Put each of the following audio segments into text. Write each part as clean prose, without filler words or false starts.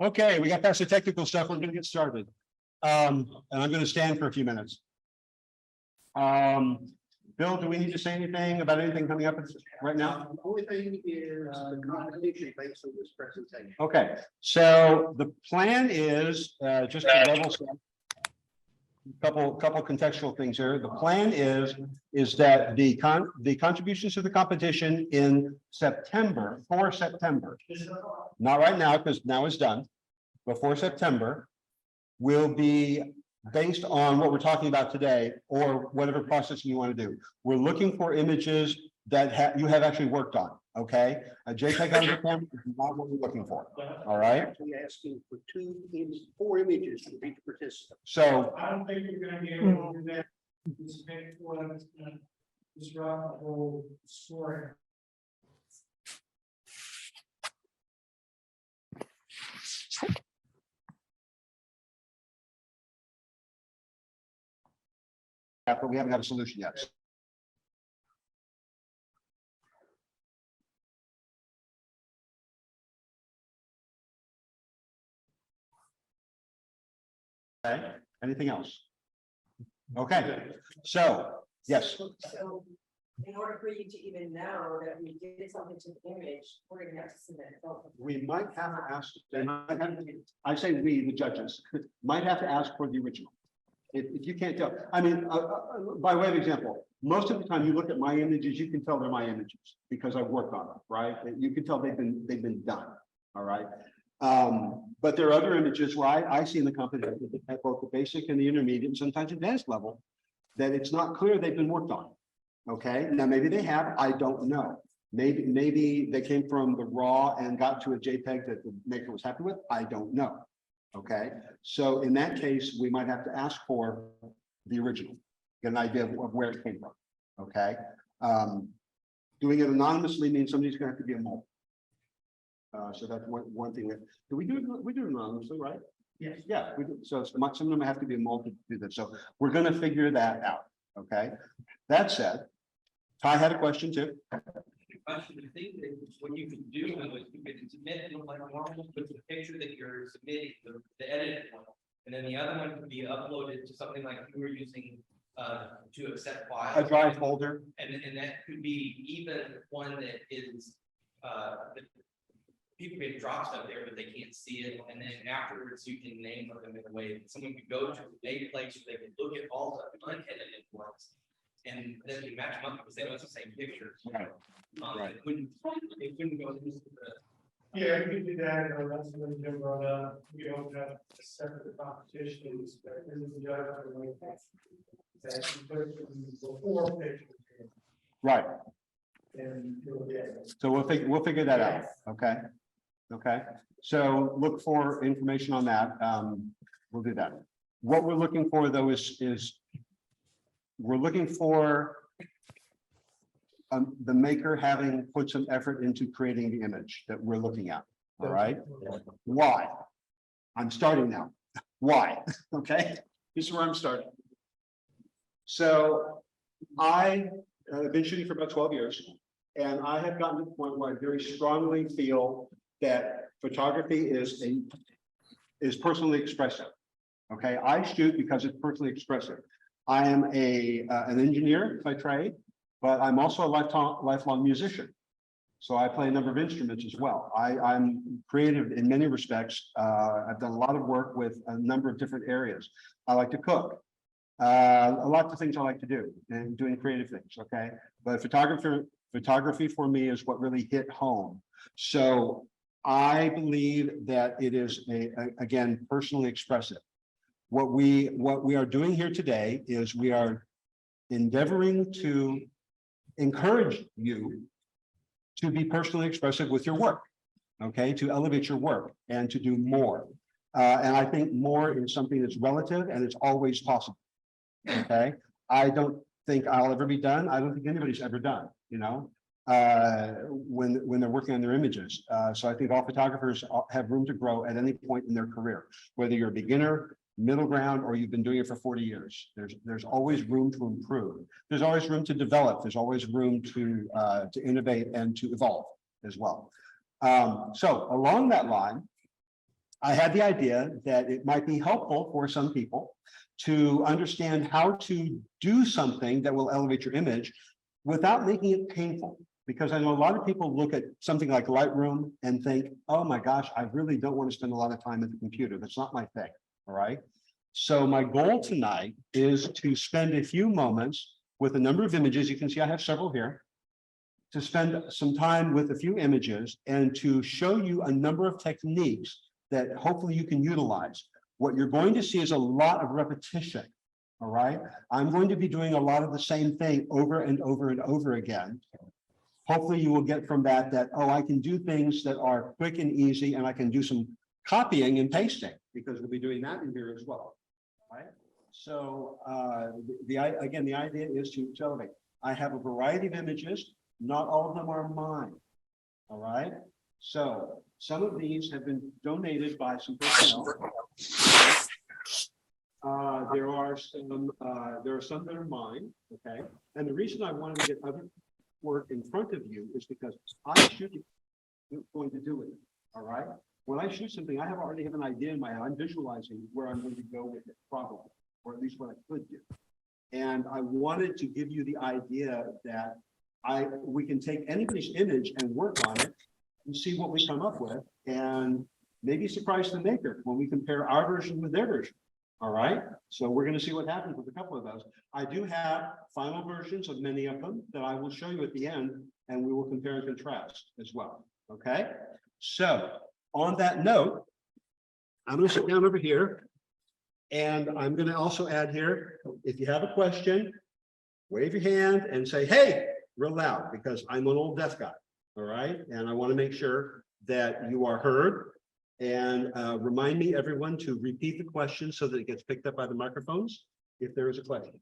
Okay, we got past the technical stuff. We're going to get started. And I'm going to stand for a few minutes. Bill, do we need to say anything about anything coming up right now? The only thing is the competition based on this presentation. Okay, so the plan is just to level set. Couple contextual things here. The plan is that the contributions to the competition in September, for September, not right now because now it's done, but for September, will be based on what we're talking about today or whatever processing you want to do. We're looking for images that you have actually worked on. Okay, a JPEG out of the camera is not what we're looking for. All right. Actually asking for 4 images for each participant. So I don't think you're gonna be able to do that. This big one, that's gonna disrupt the whole scoring. but we haven't got a solution yet. Okay, anything else? Okay, so, yes, So, in order for you to even know that we did something to the image, we're gonna have to submit a photo. we might have to ask, I say we, the judges, might have to ask for the original. If you can't tell, I mean, by way of example, most of the time you look at my images, you can tell they're my images because I've worked on them, right? You can tell they've been done, all right? But there are other images where I see in the company at both the basic and the intermediate and sometimes advanced level that it's not clear they've been worked on. Okay, now maybe they have, I don't know. Maybe they came from the raw and got to a JPEG that the maker was happy with. I don't know. Okay, so in that case, we might have to ask for the original, get an idea of where it came from. Okay, doing it anonymously means somebody's going to have to be a mole. So that's one thing that we do it anonymously, right? Yes. Yeah, we do. So some of them have to be a mole to do that. So we're going to figure that out. Okay. That said, Ty had a question too. Question, I think that what you can do is you can submit it like normal, but the picture that you're submitting, the edited one, and then the other one can be uploaded to something like you were using to accept files. A drive folder. And that could be even one that is that people can drop stuff there, but they can't see it. And then afterwards you can name them in a way that someone could go to a place where they can look at all the unedited ones. And then you match them up because they know it's the same picture. Right. Right. It wouldn't go into the. Yeah, we could do that, and that's when Jim brought up, we don't have a separate competitions, but this is the other way. That you put it in before pictures. Right. And you'll get it. So we'll figure that out. Okay. Okay. So look for information on that. We'll do that. What we're looking for though is we're looking for the maker having put some effort into creating the image that we're looking at. All right. Why? I'm starting now. Why? Okay. This is where I'm starting. So I have been shooting for about 12 years, and I have gotten to the point where I very strongly feel that photography is personally expressive. Okay, I shoot because it's personally expressive. I am an engineer by trade, but I'm also a lifelong musician. So I play a number of instruments as well. I'm creative in many respects. I've done a lot of work with a number of different areas. I like to cook. A lot of things I like to do and doing creative things. Okay, but photography for me is what really hit home. So I believe that it is again personally expressive. What we are doing here today is we are endeavoring to encourage you to be personally expressive with your work, okay, to elevate your work and to do more. And I think more is something that's relative and it's always possible. Okay, I don't think I'll ever be done. I don't think anybody's ever done, you know, when they're working on their images. So I think all photographers have room to grow at any point in their career, whether you're a beginner, middle ground, or you've been doing it for 40 years. There's always room to improve. There's always room to develop. There's always room to innovate and to evolve as well. So along that line, I had the idea that it might be helpful for some people to understand how to do something that will elevate your image without making it painful. Because I know a lot of people look at something like Lightroom and think, oh my gosh, I really don't want to spend a lot of time at the computer. That's not my thing. All right. So my goal tonight is to spend a few moments with a number of images. You can see I have several here. To spend some time with a few images and to show you a number of techniques that hopefully you can utilize. What you're going to see is a lot of repetition. All right. I'm going to be doing a lot of the same thing over and over and over again. Hopefully you will get from that, oh, I can do things that are quick and easy, and I can do some copying and pasting, because we'll be doing that in here as well. Right. So again, the idea is to elevate. I have a variety of images. Not all of them are mine. All right. So some of these have been donated by some personnel. There are some that are mine. Okay. And the reason I wanted to get other work in front of you is because I'm going to do it. All right. When I shoot something, I already have an idea in my head. I'm visualizing where I'm going to go with it, probably, or at least what I could do. And I wanted to give you the idea that we can take anybody's image and work on it and see what we come up with, and maybe surprise the maker when we compare our version with their version. All right. So we're going to see what happens with a couple of those. I do have final versions of many of them that I will show you at the end, and we will compare and contrast as well. Okay. So on that note, I'm going to sit down over here, and I'm going to also add here, if you have a question, wave your hand and say, hey, real loud, because I'm an old deaf guy. All right. And I want to make sure that you are heard. And remind me, everyone, to repeat the question so that it gets picked up by the microphones if there is a question.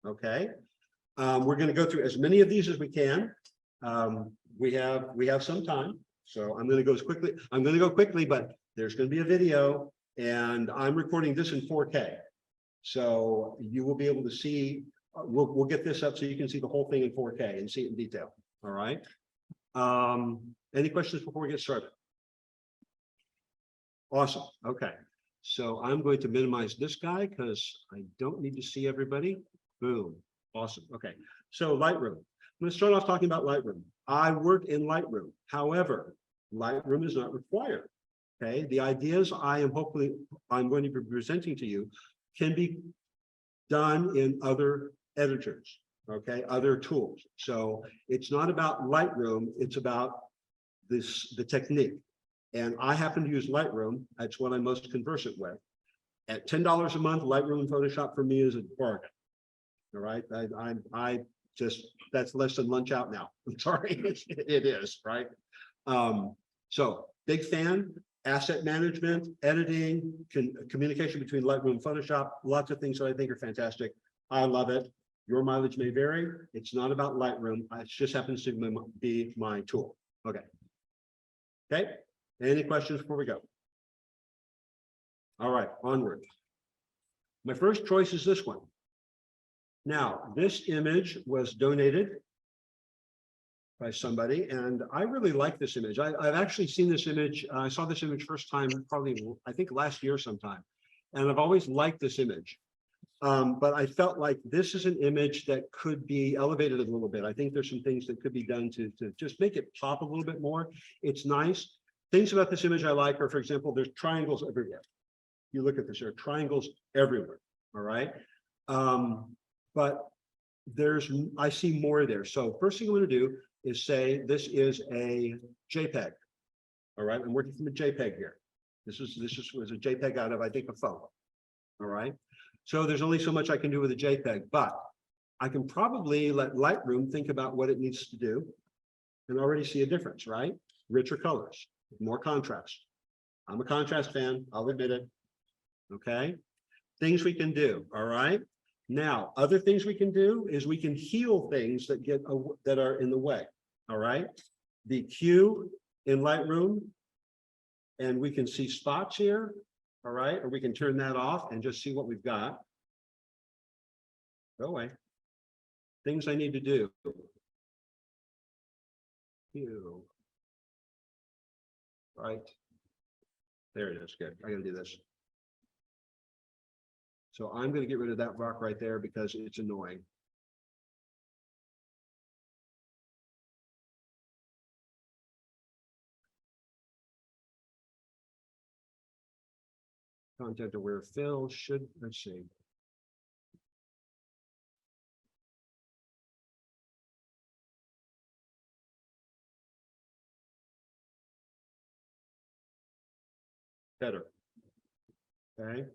Okay. We're going to go through as many of these as we can. We have some time, so I'm going to go as quickly. I'm going to go quickly, but there's going to be a video, and I'm recording this in 4K. So you will be able to see. We'll get this up so you can see the whole thing in 4K and see it in detail. All right. Any questions before we get started? Awesome. Okay. So I'm going to minimize this guy because I don't need to see everybody. Boom. Awesome. Okay. So Lightroom. I'm going to start off talking about Lightroom. I work in Lightroom. However, Lightroom is not required. Okay. The ideas I'm going to be presenting to you can be done in other editors. Okay. Other tools. So it's not about Lightroom. It's about the technique. And I happen to use Lightroom. That's what I'm most conversant with. At $10 a month, Lightroom and Photoshop for me is a bargain. All right. I just, that's less than lunch out now. I'm sorry. It is, right? So big fan, asset management, editing, communication between Lightroom and Photoshop, lots of things that I think are fantastic. I love it. Your mileage may vary. It's not about Lightroom. It just happens to be my tool. Okay. Okay. Any questions before we go? All right, onward. My first choice is this one. Now, this image was donated by somebody, and I really like this image. I've actually seen this image. I saw this image first time, probably, I think last year sometime. And I've always liked this image. But I felt like this is an image that could be elevated a little bit. I think there's some things that could be done to just make it pop a little bit more. It's nice. Things about this image I like are, for example, there's triangles everywhere. You look at this, there are triangles everywhere. All right. But I see more there. So first thing I'm going to do is say this is a JPEG. All right. I'm working from a JPEG here. This was a JPEG out of, I think, a phone. All right. So there's only so much I can do with a JPEG, but I can probably let Lightroom think about what it needs to do and already see a difference, right? Richer colors, more contrast. I'm a contrast fan, I'll admit it. Okay. Things we can do. All right. Now, other things we can do is we can heal things that are in the way. All right. The Q in Lightroom, and we can see spots here. All right. Or we can turn that off and just see what we've got. Go away. Things I need to do. Q. Right. There it is. Good. I gotta do this. So I'm gonna get rid of that rock right there because it's annoying. Content aware fill should, let's see. Better. Okay.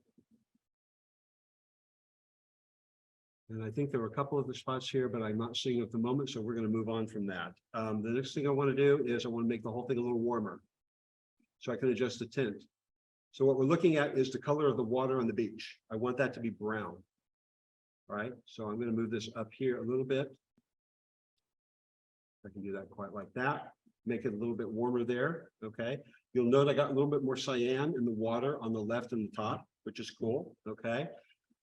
And I think there were a couple of the spots here, but I'm not seeing at the moment, so we're going to move on from that. The next thing I want to do is I want to make the whole thing a little warmer, so I can adjust the tint. So what we're looking at is the color of the water on the beach. I want that to be brown. All right, so I'm going to move this up here a little bit. I can do that quite like that. Make it a little bit warmer there. Okay. You'll note I got a little bit more cyan in the water on the left and the top, which is cool. Okay.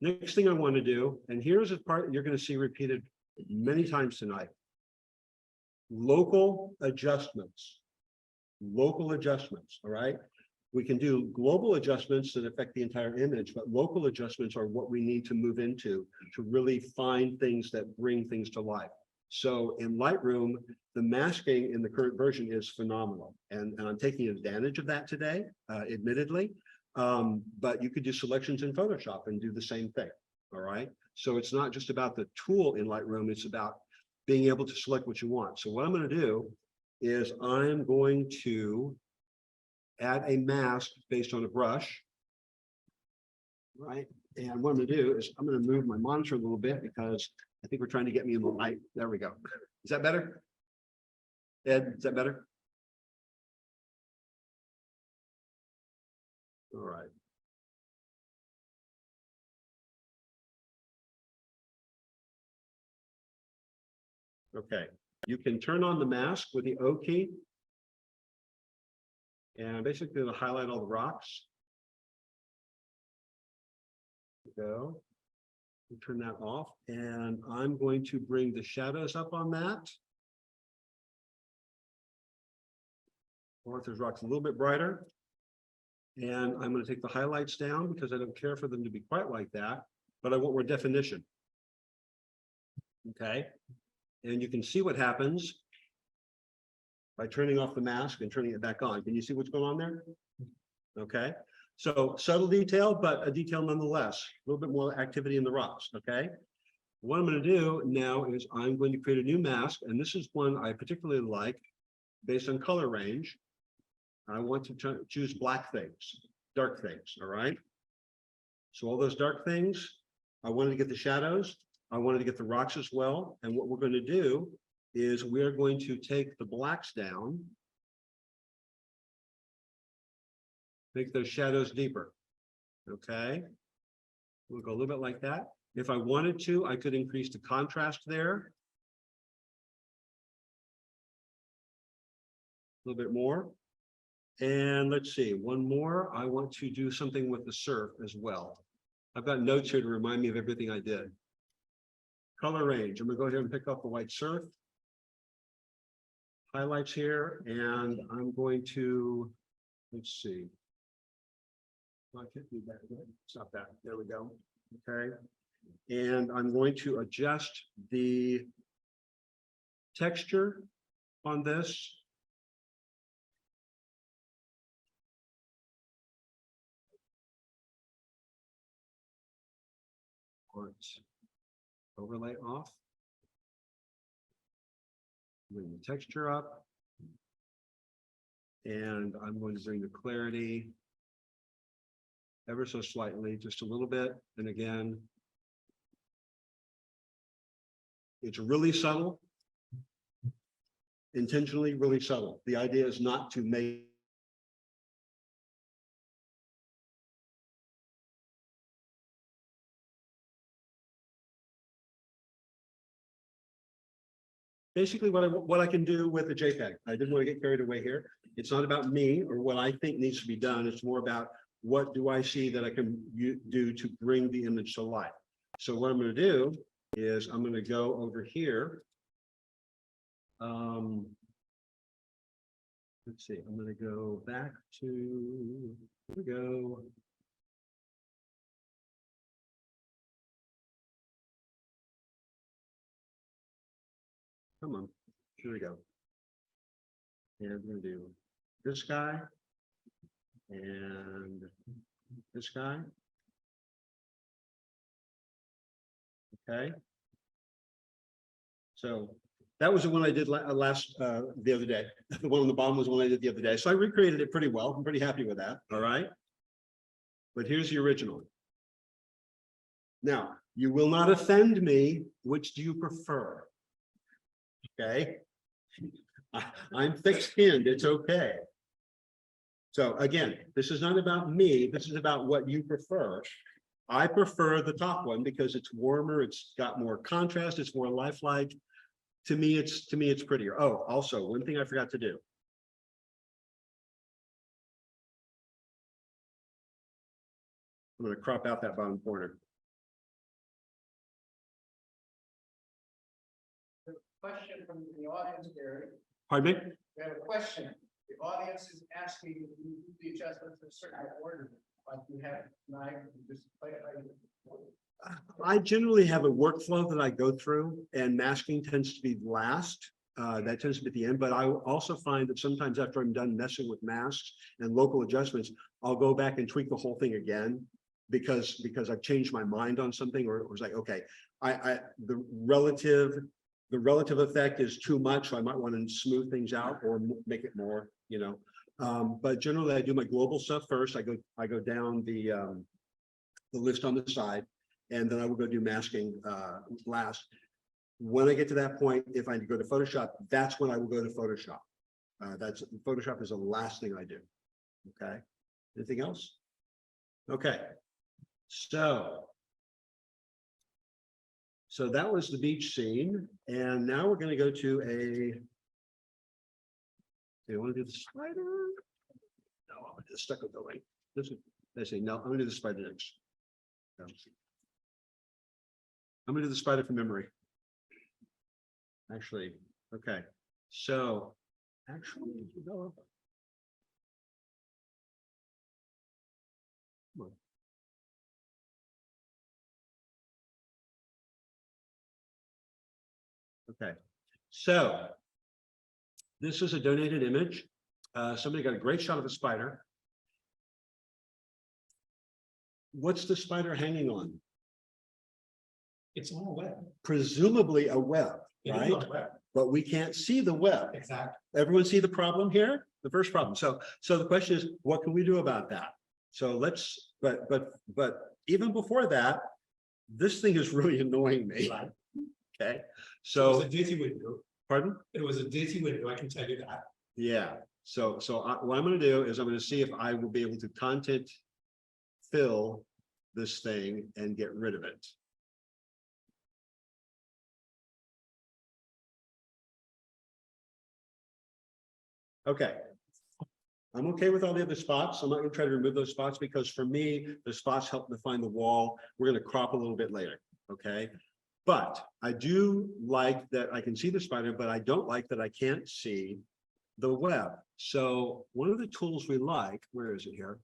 Next thing I want to do, and here's a part you're going to see repeated many times tonight. Local adjustments. Local adjustments. All right. We can do global adjustments that affect the entire image, but local adjustments are what we need to move into to really find things that bring things to life. So in Lightroom, the masking in the current version is phenomenal. And I'm taking advantage of that today, admittedly. But you could do selections in Photoshop and do the same thing. All right. So it's not just about the tool in Lightroom, it's about being able to select what you want. So what I'm going to do is I'm going to add a mask based on a brush. Right. And what I'm going to do is I'm going to move my monitor a little bit because I think we're trying to get me in the light. There we go. Is that better? Ed, is that better? All right. Okay. You can turn on the mask with the O key. And I'm basically going to highlight all the rocks. Go. Turn that off, and I'm going to bring the shadows up on that. Arthur's rock's a little bit brighter. And I'm going to take the highlights down because I don't care for them to be quite like that, but I want more definition. Okay. And you can see what happens by turning off the mask and turning it back on. Can you see what's going on there? Okay. So subtle detail, but a detail nonetheless, a little bit more activity in the rocks. Okay. What I'm going to do now is I'm going to create a new mask. And this is one I particularly like based on color range. I want to choose black things, dark things. All right. So all those dark things, I wanted to get the shadows. I wanted to get the rocks as well. And what we're going to do is we are going to take the blacks down. Make those shadows deeper. Okay. We'll go a little bit like that. If I wanted to, I could increase the contrast there. A little bit more. And let's see, one more. I want to do something with the surf as well. I've got notes here to remind me of everything I did. Color range. I'm going to go ahead and pick up the white surf. Highlights here. And I'm going to, let's see. I can't do that. Stop that. There we go. Okay. And I'm going to adjust the texture on this. Overlay off. Bring the texture up. And I'm going to bring the clarity ever so slightly, just a little bit. And again, it's really subtle, intentionally really subtle. The idea is not to make basically what I can do with the JPEG. I didn't want to get carried away here. It's not about me or what I think needs to be done. It's more about what do I see that I can do to bring the image to life. So what I'm going to do is I'm going to go over here. let's see, I'm gonna go back to, here we go. Come on, here we go. And I'm gonna do this guy. And this guy. Okay. So that was the one I did the other day. The one on the bottom was the one I did the other day. So I recreated it pretty well. I'm pretty happy with that. All right. But here's the original. Now, you will not offend me. Which do you prefer? Okay. I'm thick-skinned. It's okay. So again, this is not about me. This is about what you prefer. I prefer the top one because it's warmer. It's got more contrast. It's more lifelike. To me, it's prettier. Oh, also one thing I forgot to do. I'm going to crop out that bottom corner. Question from the audience, Gary. Pardon me? We have a question. The audience is asking if you do the adjustments in a certain order, like you have tonight, you just play it like. I generally have a workflow that I go through, and masking tends to be last. That tends to be at the end, but I also find that sometimes after I'm done messing with masks and local adjustments, I'll go back and tweak the whole thing again because I've changed my mind on something, or it was like, okay, the relative effect is too much, so I might want to smooth things out or make it more, you know. But generally I do my global stuff first. I go down the list on the side, and then I will go do masking last. When I get to that point, if I go to Photoshop, that's when I will go to Photoshop. Photoshop is the last thing I do. Okay. Anything else? Okay. So that was the beach scene, and now we're going to go to a. Do you want to do the spider? No, I'm going to do the stucco building. This is. I say no. I'm going to do the spider next. No. I'm going to do the spider from memory. Actually, okay. So, actually, come on. Okay, so this is a donated image. Somebody got a great shot of a spider. What's the spider hanging on? It's on a web. Presumably a web, It is right? on a web. But we can't see the web. Exactly. Everyone see the problem here? The first problem. So the question is, what can we do about that? So let's, but even before that, this thing is really annoying me. Right. Okay, It so, was a dirty window. pardon? It was a dirty window, I can tell you that. Yeah, so what I'm gonna do is I'm gonna see if I will be able to content fill this thing and get rid of it. Okay. I'm okay with all the other spots. I'm not gonna try to remove those spots because for me, the spots help define the wall. We're gonna crop a little bit later, okay? But I do like that I can see the spider, but I don't like that I can't see the web. So one of the tools we like, where is it here?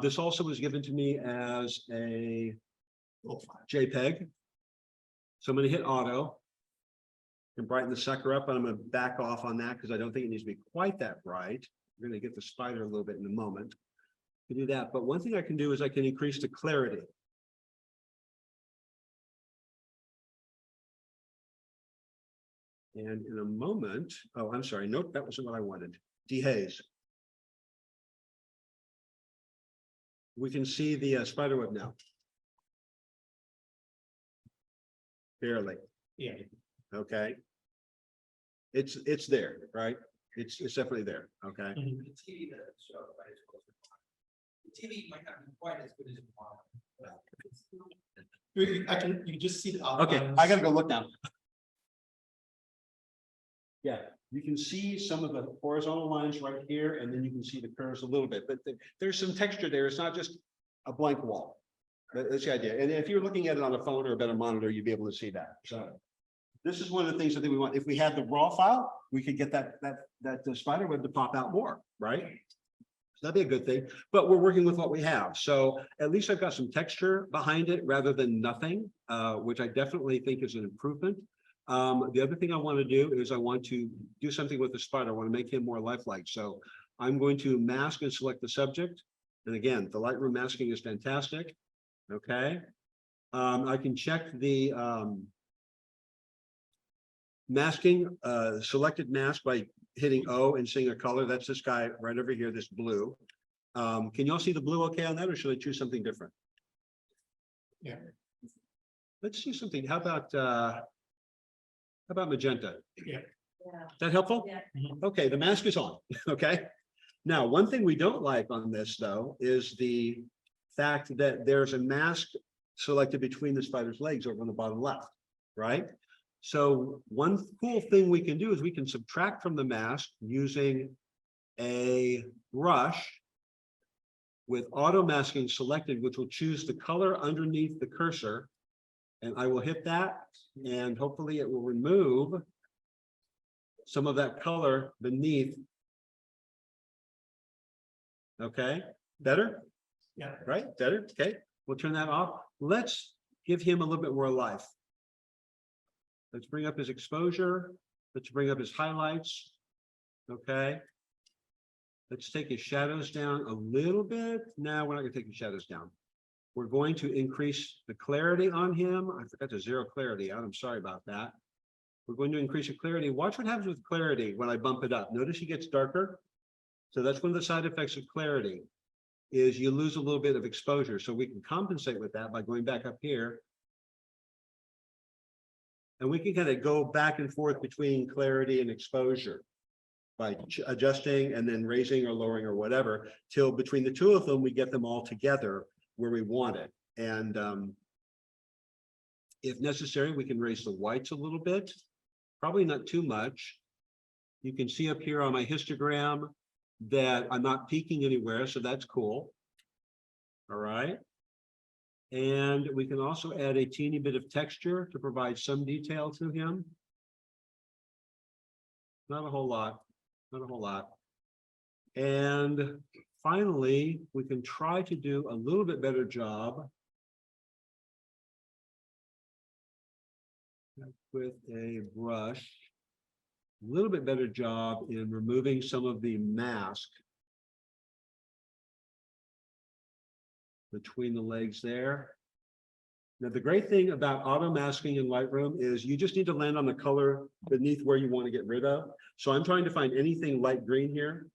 This also was given to me as a JPEG. So I'm gonna hit auto and brighten the sucker up, and I'm gonna back off on that because I don't think it needs to be quite that bright. We're gonna get the spider a little bit in a moment to do that. But one thing I can do is I can increase the clarity. And in a moment, oh, I'm sorry, nope, that wasn't what I wanted. Dehaze. We can see the spider web now. Barely, Yeah. okay. It's there, right? It's definitely there, okay? The TV doesn't show, right? It's closer. The TV might not be quite as good as you want. You just see the Okay, outlines. I gotta go look now. Yeah, you can see some of the horizontal lines right here, and then you can see the curves a little bit, but there's some texture there. It's not just a blank wall. That's the idea. And if you're looking at it on a phone or a better monitor, you'd be able to see that. So, this is one of the things I think we want. If we had the raw file, we could get that spider web to pop out more, right? So that'd be a good thing, but we're working with what we have. So at least I've got some texture behind it rather than nothing, which I definitely think is an improvement. The other thing I want to do is I want to do something with the spider. I want to make him more lifelike. So I'm going to mask and select the subject. And again, the Lightroom masking is fantastic. Okay. I can check the masking, selected mask by hitting O and seeing a color. That's this guy right over here, this blue. Can you all see the blue okay on that, or should I choose something different? Yeah. Let's do something. How about magenta? Yeah. Is that helpful? Yeah. Okay, the mask is on. Okay. Now, one thing we don't like on this, though, is the fact that there's a mask selected between the spider's legs over on the bottom left, right? So one cool thing we can do is we can subtract from the mask using a brush with auto masking selected, which will choose the color underneath the cursor. And I will hit that, and hopefully it will remove some of that color beneath. Okay, better? Yeah. Right, better, okay, we'll turn that off. Let's give him a little bit more life. Let's bring up his exposure. Let's bring up his highlights. Okay. Let's take his shadows down a little bit. No, we're not gonna take the shadows down. We're going to increase the clarity on him. I forgot to zero clarity out. I'm sorry about that. We're going to increase the clarity. Watch what happens with clarity when I bump it up. Notice he gets darker. So that's one of the side effects of clarity, is you lose a little bit of exposure. So we can compensate with that by going back up here. And we can kind of go back and forth between clarity and exposure by adjusting and then raising or lowering or whatever, till between the two of them, we get them all together where we want it. And if necessary, we can raise the whites a little bit, probably not too much. You can see up here on my histogram that I'm not peaking anywhere, so that's cool. All right. And we can also add a teeny bit of texture to provide some detail to him. Not a whole lot, not a whole lot. And finally, we can try to do a little bit better job with a brush, a little bit better job in removing some of the mask between the legs there. Now, the great thing about auto masking in Lightroom is you just need to land on the color beneath where you want to get rid of. So I'm trying to find anything light green here,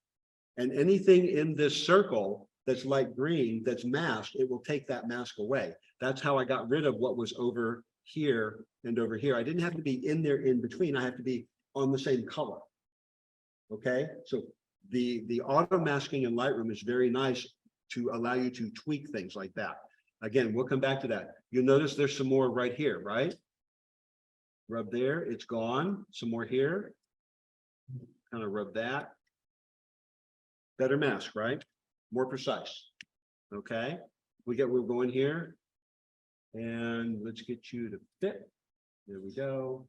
and anything in this circle that's light green, that's masked, it will take that mask away. That's how I got rid of what was over here and over here. I didn't have to be in there in between. I have to be on the same color. Okay, so the auto masking in Lightroom is very nice to allow you to tweak things like that. Again, we'll come back to that. You'll notice there's some more right here, right? Rub there, it's gone. Some more here. Kind of rub that. Better mask, right? More precise. Okay, we're going here. And let's get you to fit. There we go.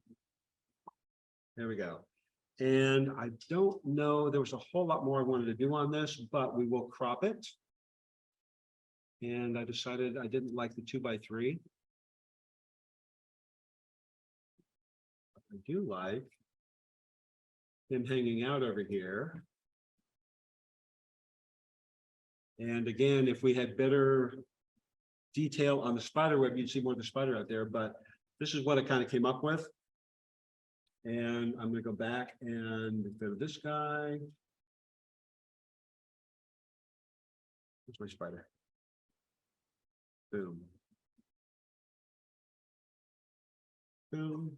There we go. And I don't know, there was a whole lot more I wanted to do on this, but we will crop it. And I decided I didn't like the 2x3. I do like him hanging out over here. And again, if we had better detail on the spider web, you'd see more of the spider out there, but this is what I kind of came up with. And I'm going to go back and go to this guy. Where's my spider? Boom. Boom.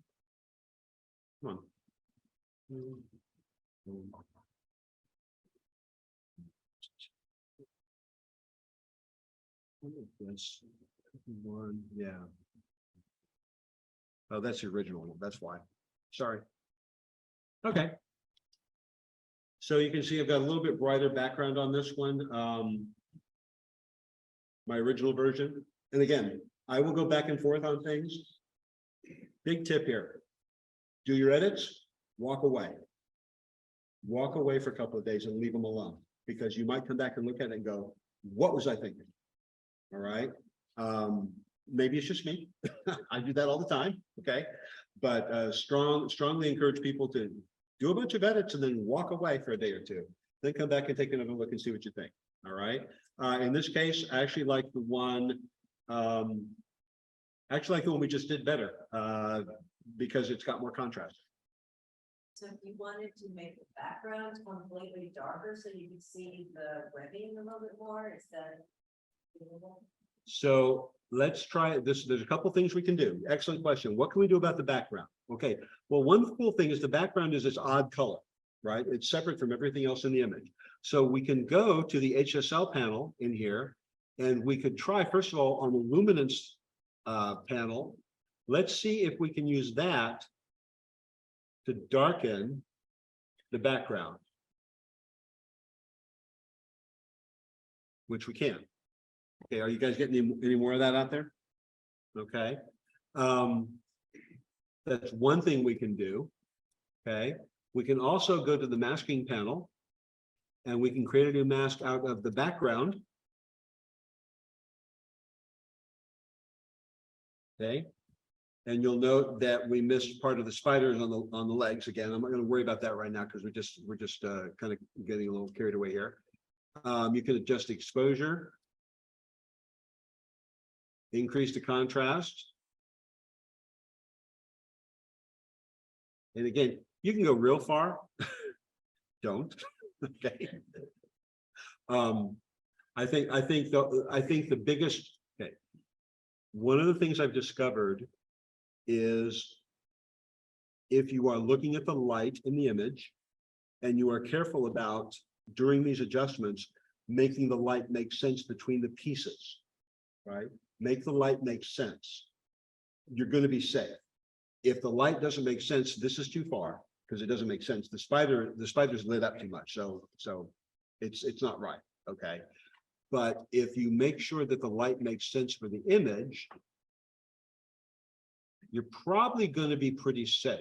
Come on. Boom. Boom. This one, yeah. Oh, that's the original one. That's why. Sorry. Okay. So you can see I've got a little bit brighter background on this one. My original version. And again, I will go back and forth on things. Big tip here. do your edits, walk away. Walk away for a couple of days and leave them alone, because you might come back and look at it and go, what was I thinking? All right, maybe it's just me. I do that all the time, okay? But strongly encourage people to do a bunch of edits and then walk away for a day or two. Then come back and take another look and see what you think. All right. In this case, I actually like the one. Actually, like the one we just did better because it's got more contrast. So if you wanted to make the background completely darker so you could see the webbing a little bit more, is that doable? So let's try this. There's a couple things we can do. Excellent question. What can we do about the background? Okay. Well, one cool thing is the background is this odd color, right? It's separate from everything else in the image. So we can go to the HSL panel in here, and we could try, first of all, on the luminance panel. Let's see if we can use that to darken the background, which we can. Okay, are you guys getting any more of that out there? Okay. That's one thing we can do. Okay. We can also go to the masking panel and we can create a new mask out of the background. Okay. And you'll note that we missed part of the spiders on the legs. Again, I'm not going to worry about that right now because we're just kind of getting a little carried away here. You can adjust the exposure, increase the contrast. And again, you can go real far. Don't. Okay. I think the biggest, okay. One of the things I've discovered is if you are looking at the light in the image and you are careful about during these adjustments, making the light make sense between the pieces, right? Make the light make sense. You're going to be safe. If the light doesn't make sense, this is too far because it doesn't make sense. The spider's lit up too much. So it's not right. Okay. But if you make sure that the light makes sense for the image, you're probably going to be pretty safe.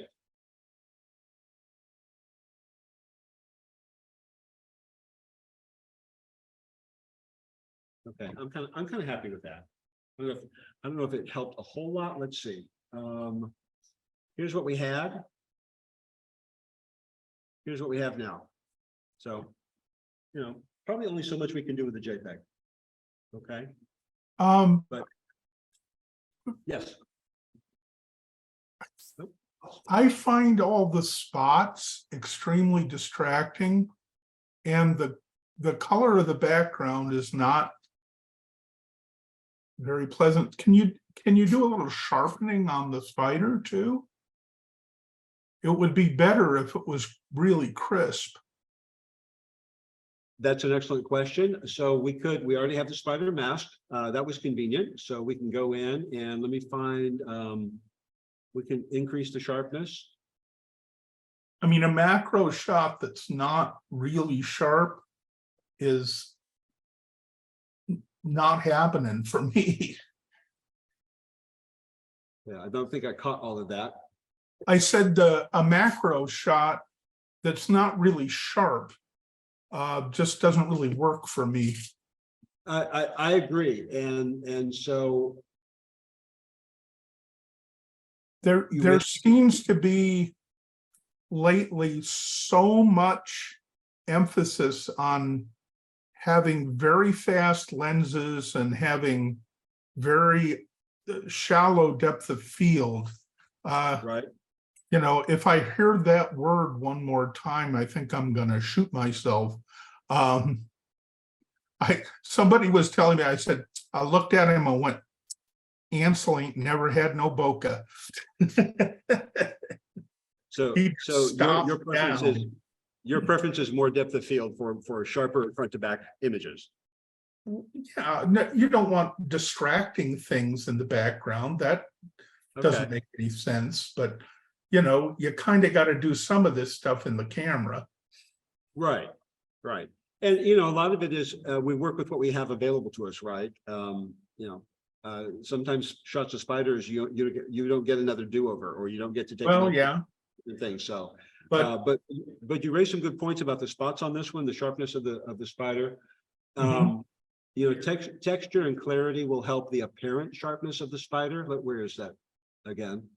Okay, I'm kind of happy with that. I don't know if it helped a whole lot. Let's see. Here's what we had. Here's what we have now. So, you know, probably only so much we can do with the JPEG. Okay. But yes. I find all the spots extremely distracting, and the color of the background is not very pleasant. Can you do a little sharpening on the spider too? It would be better if it was really crisp. That's an excellent question. So we already have the spider mask. That was convenient. So we can go in and let me find, we can increase the sharpness. I mean, a macro shot that's not really sharp is not happening for me. Yeah, I don't think I caught all of that. I said a macro shot that's not really sharp just doesn't really work for me. I agree. And so there seems to be lately so much emphasis on having very fast lenses and having very shallow depth of field. right. You know, if I hear that word one more time, I think I'm going to shoot myself. Somebody was telling me, I said, I looked at him and went, Ansel ain't never had no bokeh. So your preference is more depth of field for sharper front to back images. Yeah, no, you don't want distracting things in the background. That doesn't make any sense, but you know, you kind of got to do some of this stuff in the camera. Right. And you know, a lot of it is we work with what we have available to us, right? You know, sometimes shots of spiders, you don't get another do-over, or you don't get to take. Well, yeah. and things, so. But But you raised some good points about the spots on this one, the sharpness of the spider. Mhm. You know, texture and clarity will help the apparent sharpness of the spider. But where is that again?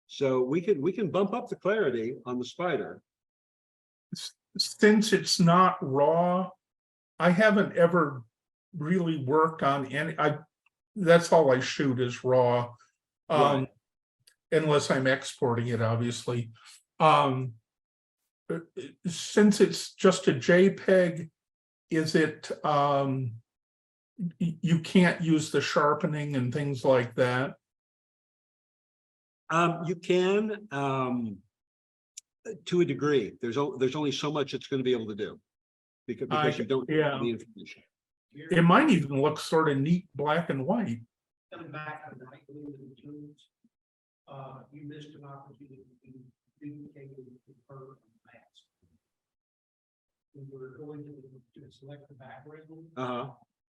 So we can bump up the clarity on the spider. since it's not raw, I haven't ever really worked on any, that's all I shoot is raw. Right. Unless I'm exporting it, obviously. Since it's just a JPEG, is it, you can't use the sharpening and things like that? You can, to a degree. There's only so much it's going to be able to do because you don't yeah. have the information. It might even look sort of neat, black and white. Coming back on night blue and tunes, you missed an opportunity to duplicate the curve on the mask. When we were going to select the background,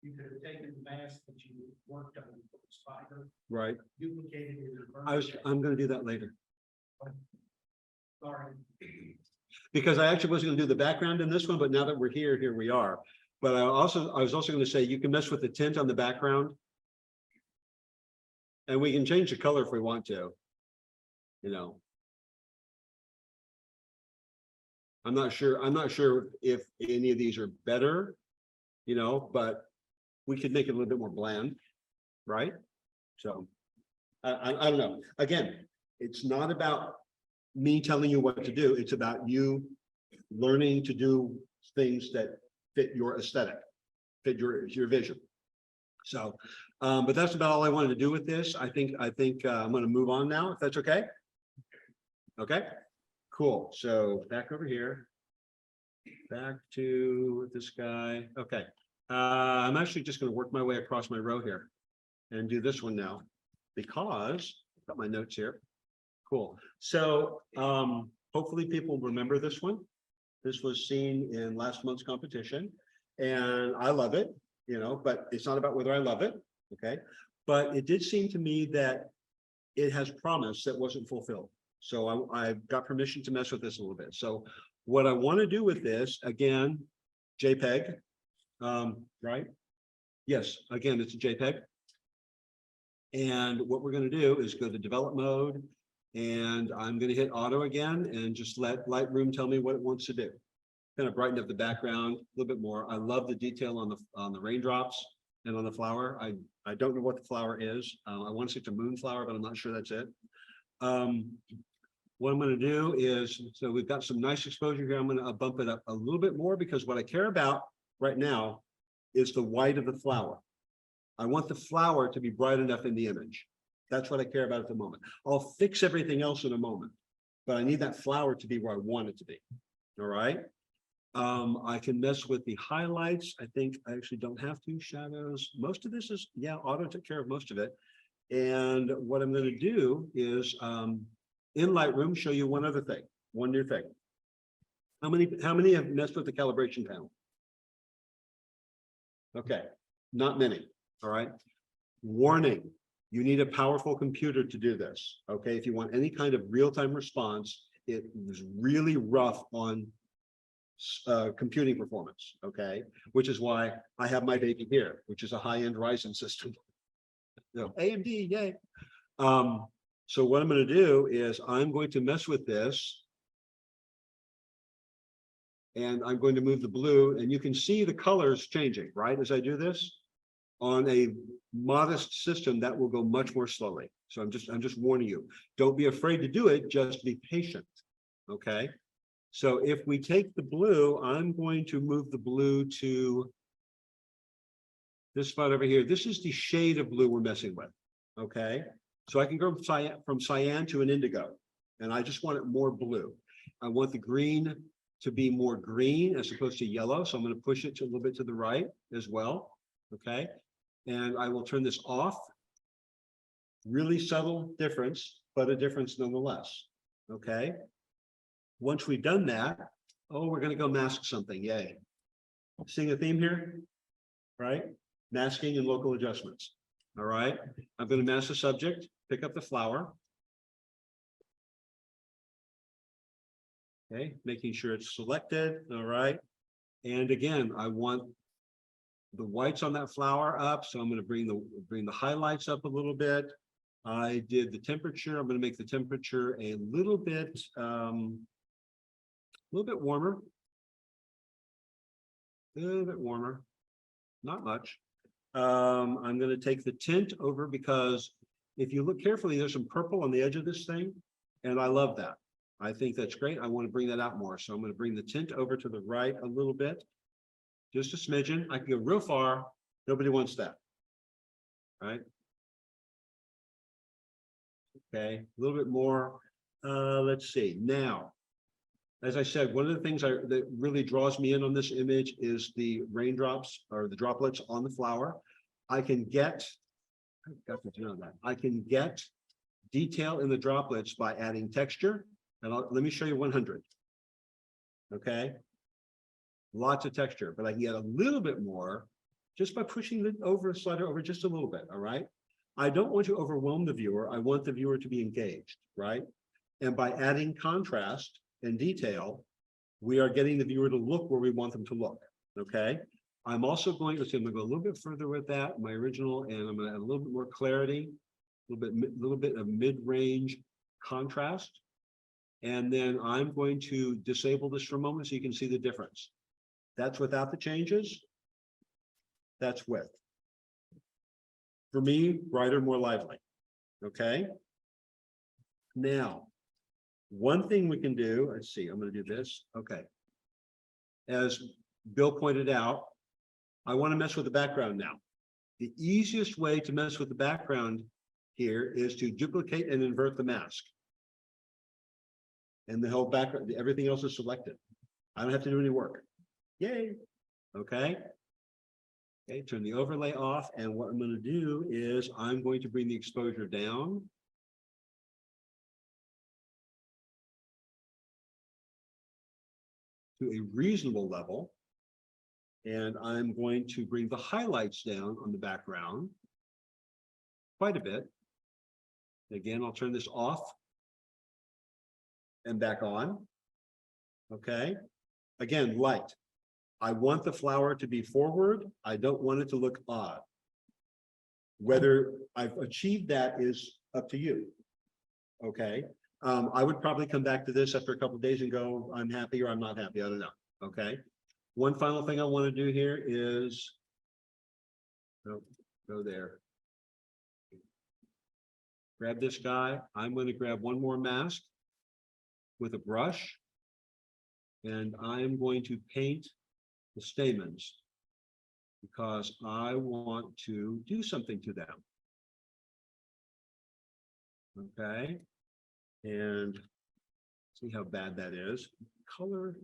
you could have taken the mask that you worked on with the spider, Right. duplicated it. in I'm going to do that later Sorry. because I actually wasn't going to do the background in this one, but now that we're here we are. But I was also going to say you can mess with the tint on the background. And we can change the color if we want to, you know. I'm not sure if any of these are better, you know, but we could make it a little bit more bland, right? So I don't know. Again, it's not about me telling you what to do. It's about you learning to do things that fit your aesthetic, fit your vision. So, but that's about all I wanted to do with this. I think I'm going to move on now, if that's okay. Okay, cool. So back over here, back to this guy. Okay, I'm actually just going to work my way across my row here and do this one now because I've got my notes here. Cool. So hopefully people remember this one. This was seen in last month's competition, and I love it. You know, but it's not about whether I love it, okay? But it did seem to me that it has promise that wasn't fulfilled. So I've got permission to mess with this a little bit. So what I want to do with this, again, JPEG, right? Yes, again, it's a JPEG. And what we're going to do is go to develop mode, and I'm going to hit auto again and just let Lightroom tell me what it wants to do. Kind of brighten up the background a little bit more. I love the detail on the raindrops and on the flower. I don't know what the flower is. I want to say it's a moonflower, but I'm not sure that's it. What I'm going to do is, so we've got some nice exposure here. I'm going to bump it up a little bit more because what I care about right now is the white of the flower. I want the flower to be bright enough in the image. That's what I care about at the moment. I'll fix everything else in a moment, but I need that flower to be where I want it to be. All right. I can mess with the highlights. I think I actually don't have to. Shadows. Most of this is, yeah, auto took care of most of it. And what I'm going to do is in Lightroom show you one other thing, one new thing. How many have messed with the calibration panel? Okay, not many. All right. Warning, you need a powerful computer to do this. Okay, if you want any kind of real-time response, it was really rough on computing performance, okay, which is why I have my baby here, which is a high-end Ryzen system. No, AMD, yay. So what I'm going to do is I'm going to mess with this, and I'm going to move the blue, and you can see the colors changing, right, as I do this. On a modest system, that will go much more slowly. So I'm just warning you. Don't be afraid to do it, just be patient, okay? So if we take the blue, I'm going to move the blue to this spot over here. This is the shade of blue we're messing with, okay? So I can go from cyan to an indigo, and I just want it more blue. I want the green to be more green as opposed to yellow, so I'm going to push it to a little bit to the right as well, okay? And I will turn this off. Really subtle difference, but a difference nonetheless, okay? Once we've done that, oh, we're going to go mask something. Yay. Seeing a theme here, right? Masking and local adjustments. All right. I'm going to mask the subject, pick up the flower. Okay, making sure it's selected, all right. And again, I want the whites on that flower up, so I'm gonna bring the highlights up a little bit. I did the temperature, I'm gonna make the temperature a little bit warmer. A little bit warmer, not much. I'm gonna take the tint over because if you look carefully, there's some purple on the edge of this thing, and I love that. I think that's great. I want to bring that out more. So I'm going to bring the tint over to the right a little bit. Just a smidgen. I can go real far. Nobody wants that. Right? Okay, a little bit more. Let's see. Now, as I said, one of the things that really draws me in on this image is the raindrops or the droplets on the flower. I can get detail in the droplets by adding texture. And let me show you 100. Okay. Lots of texture, but I can get a little bit more just by pushing the slider over just a little bit. All right. I don't want to overwhelm the viewer. I want the viewer to be engaged. Right. And by adding contrast and detail, we are getting the viewer to look where we want them to look. Okay. I'm also going to go a little bit further with that, my original, and I'm going to add a little bit more clarity, a little bit of mid-range contrast. And then I'm going to disable this for a moment so you can see the difference. That's without the changes. That's with. For me, brighter, more lively. Okay. Now, one thing we can do, let's see, I'm going to do this. Okay. As Bill pointed out, I want to mess with the background now. The easiest way to mess with the background here is to duplicate and invert the mask. And the whole background, everything else is selected. I don't have to do any work. Yay. Okay. Okay, turn the overlay off. And what I'm going to do is I'm going to bring the exposure down. To a reasonable level. And I'm going to bring the highlights down on the background quite a bit. Again, I'll turn this off and back on. Okay. Again, light. I want the flower to be forward. I don't want it to look odd. Whether I've achieved that is up to you. Okay. I would probably come back to this after a couple of days and go, I'm happy or I'm not happy. I don't know. Okay. One final thing I want to do here is go there. Grab this guy. I'm going to grab one more mask with a brush, and I'm going to paint the stamens because I want to do something to them. Okay, and see how bad that is. Color.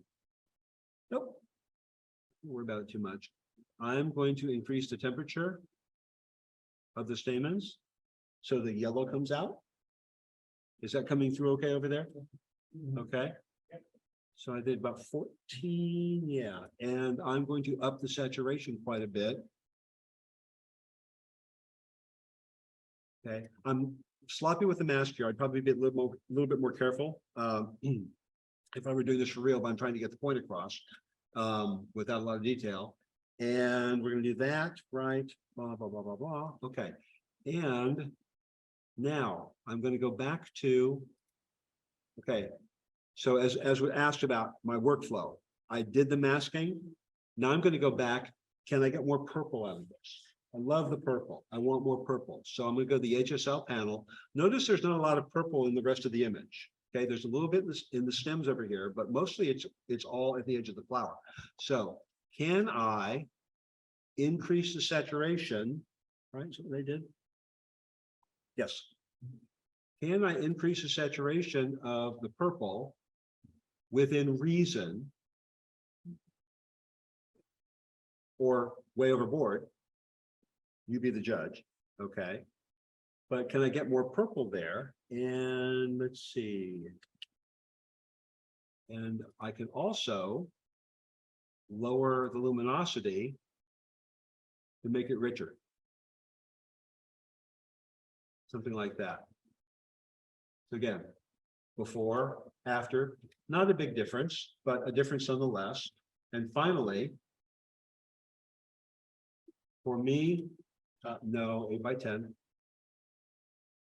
Nope. Don't worry about it too much. I'm going to increase the temperature of the stamens so the yellow comes out. Is that coming through okay over there? Okay. So I did about 14, yeah. And I'm going to up the saturation quite a bit. Okay, I'm sloppy with the mask here. I'd probably be a little bit more careful if I were doing this for real, but I'm trying to get the point across. Without a lot of detail. And we're going to do that, right? Blah, blah, blah, blah, blah. Okay. And now I'm going to go back to, okay. So as we asked about my workflow, I did the masking. Now I'm going to go back. Can I get more purple out of this? I love the purple. I want more purple. So I'm going to go to the HSL panel. Notice there's not a lot of purple in the rest of the image. Okay, there's a little bit in the stems over here, but mostly it's all at the edge of the flower. So can I increase the saturation? Right, so they did. Yes. Can I increase the saturation of the purple within reason or way overboard? You be the judge. Okay. But can I get more purple there? And let's see. And I can also lower the luminosity to make it richer. Something like that. So again, before, after, not a big difference, but a difference nonetheless. And finally, for me, no, 8x10.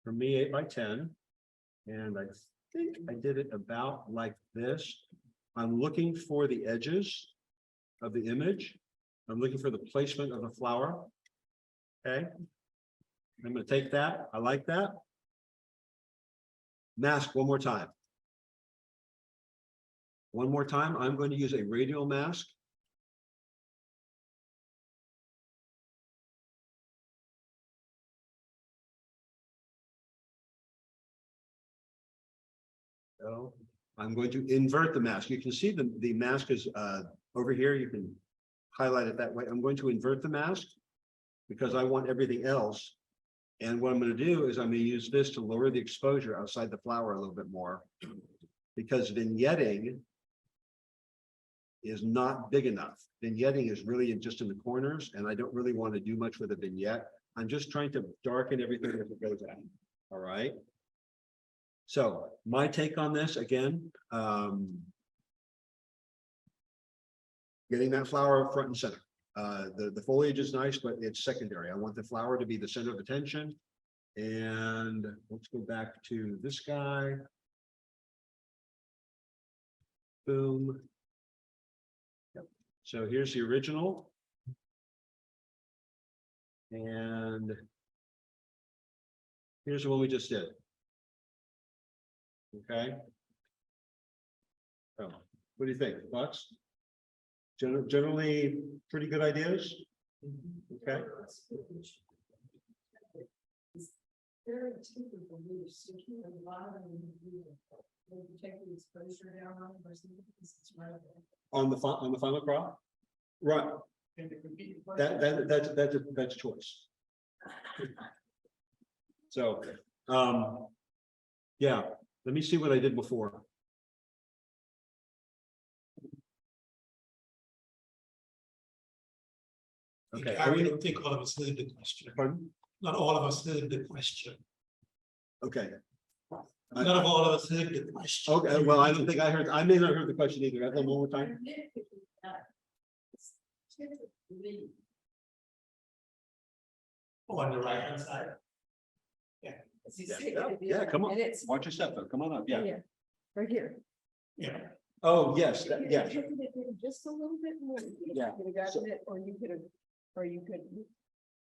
For me, 8x10. And I think I did it about like this. I'm looking for the edges of the image. I'm looking for the placement of the flower. Okay. I'm going to take that. I like that. Mask one more time. One more time. I'm going to use a radial mask. So I'm going to invert the mask. You can see the mask is over here. You can highlight it that way. I'm going to invert the mask because I want everything else. And what I'm going to do is I'm going to use this to lower the exposure outside the flower a little bit more, because vignetting is not big enough. Vignetting is really just in the corners, and I don't really want to do much with a vignette. I'm just trying to darken everything as it goes out. All right. So my take on this again, getting that flower front and center. The foliage is nice, but it's secondary. I want the flower to be the center of attention. And let's go back to this guy. Boom. Yep. So here's the original. And here's the one we just did. Okay. So what do you think? Thoughts? Generally pretty good ideas. Okay. Very typical use, you keep a lot of them, when you take the exposure down on them, versus it's right there. On the final crop, right? And it could be. That's choice. So, yeah. Let me see what I did before. Okay. I don't think all of us heard the question. Pardon? Not all of us heard the question. Okay. None of all of us heard the question. Okay. Well, I don't think I heard. I may not have heard the question either. Have them one more time. On the right hand side. Yeah. Come on. Watch your step though. Come on up. Yeah. Right here. Yeah. Oh, yes. Yeah. Just a little bit more. Yeah. You could have gotten it, or you could have, or you could.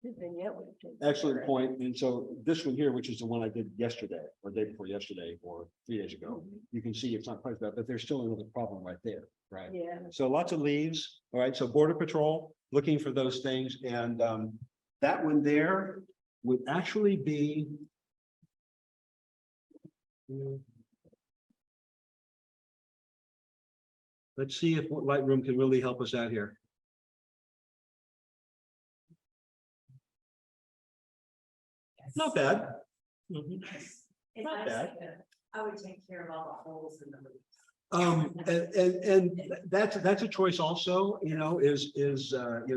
The vignette would have changed. Excellent point. And so this one here, which is the one I did yesterday or day before yesterday or 3 days ago, you can see it's not quite that, but there's still another problem right there, right? Yeah. So lots of leaves. All right. So Border Patrol looking for those things. And that one there would actually be. Let's see if Lightroom can really help us out here. Not bad. It's Not nice, bad. I would take care of all the holes in the roof. And that's a choice also, you know, is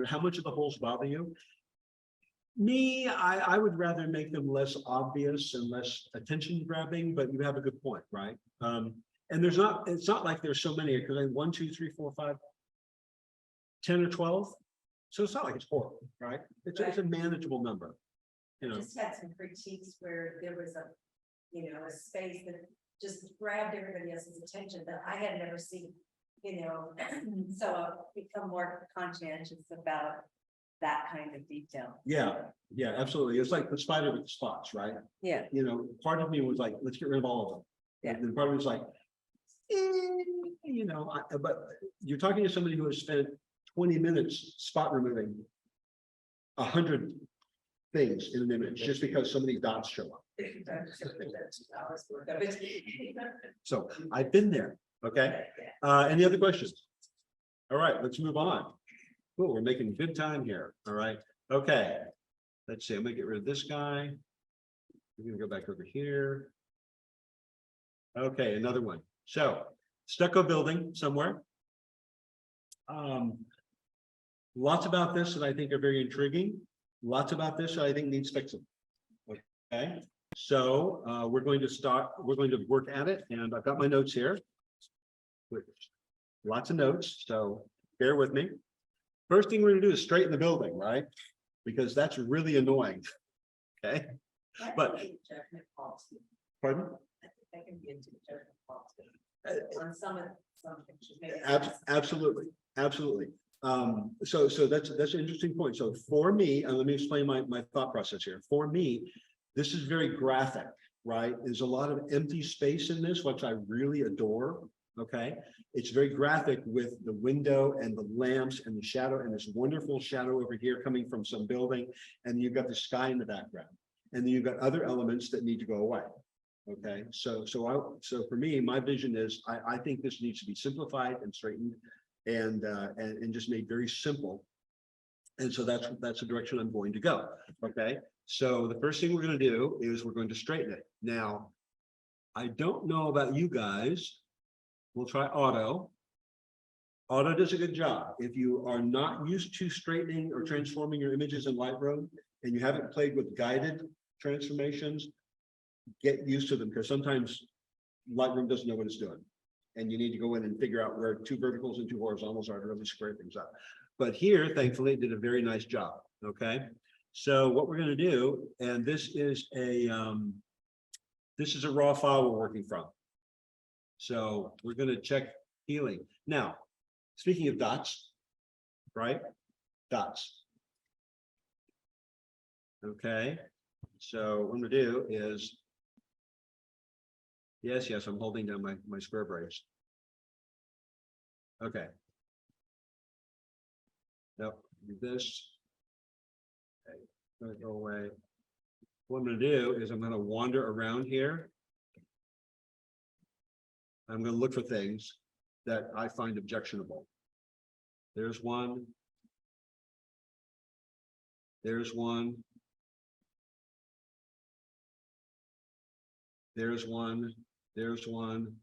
how much of the holes bother you? Me, I would rather make them less obvious and less attention grabbing, but you have a good point, right? And it's not like there's so many, because I 1, 2, 3, 4, 5, 10 or 12. So it's not like it's horrible, right? It's a manageable number. You know, Just had some critiques where there was a space that just grabbed everybody else's attention that I had never seen, so I've become more conscientious about that kind of detail. yeah, absolutely. It's like the spider with the spots, right? Yeah. You know, part of me was like, let's get rid of all of them. Yeah. And part of me was like, but you're talking to somebody who has spent 20 minutes spot removing 100 things in an image just because so many dots show up. So I've been there. Okay. Any other questions? All right, let's move on. Cool, we're making good time here. All right. Okay. Let's see. I'm gonna get rid of this guy. We're gonna go back over here. Okay, another one. So stucco building somewhere. Lots about this that I think are very intriguing. Lots about this that I think needs fixing. Okay, So we're going to work at it, and I've got my notes here. With lots of notes, so bear with me. First thing we're gonna do is straighten the building, right? Because that's really annoying. Okay, But- Judgment calls. pardon? I think that can be into the judgment calls. On some pictures, maybe. Absolutely, absolutely. So that's an interesting point. So for me, and let me explain my thought process here. For me, this is very graphic, right? There's a lot of empty space in this, which I really adore. Okay, it's very graphic with the window and the lamps and the shadow and this wonderful shadow over here coming from some building, and you've got the sky in the background, and then you've got other elements that need to go away. Okay, so for me, my vision is I think this needs to be simplified and straightened and just made very simple. And so that's the direction I'm going to go. Okay, so the first thing we're going to do is we're going to straighten it. Now, I don't know about you guys. We'll try auto. Auto does a good job. If you are not used to straightening or transforming your images in Lightroom and you haven't played with guided transformations, get used to them, because sometimes Lightroom doesn't know what it's doing. And you need to go in and figure out where two verticals and two horizontals are to really square things up. But here, thankfully, it did a very nice job. Okay. So what we're going to do, and this is a raw file we're working from. So we're going to check healing. Now, speaking of dots, right? Dots. Okay. So what I'm going to do is, yes, I'm holding down my square brace. Okay. Nope, do this. Okay, gonna go away. What I'm going to do is I'm going to wander around here. I'm going to look for things that I find objectionable. There's one. There's one. There's one. There's one.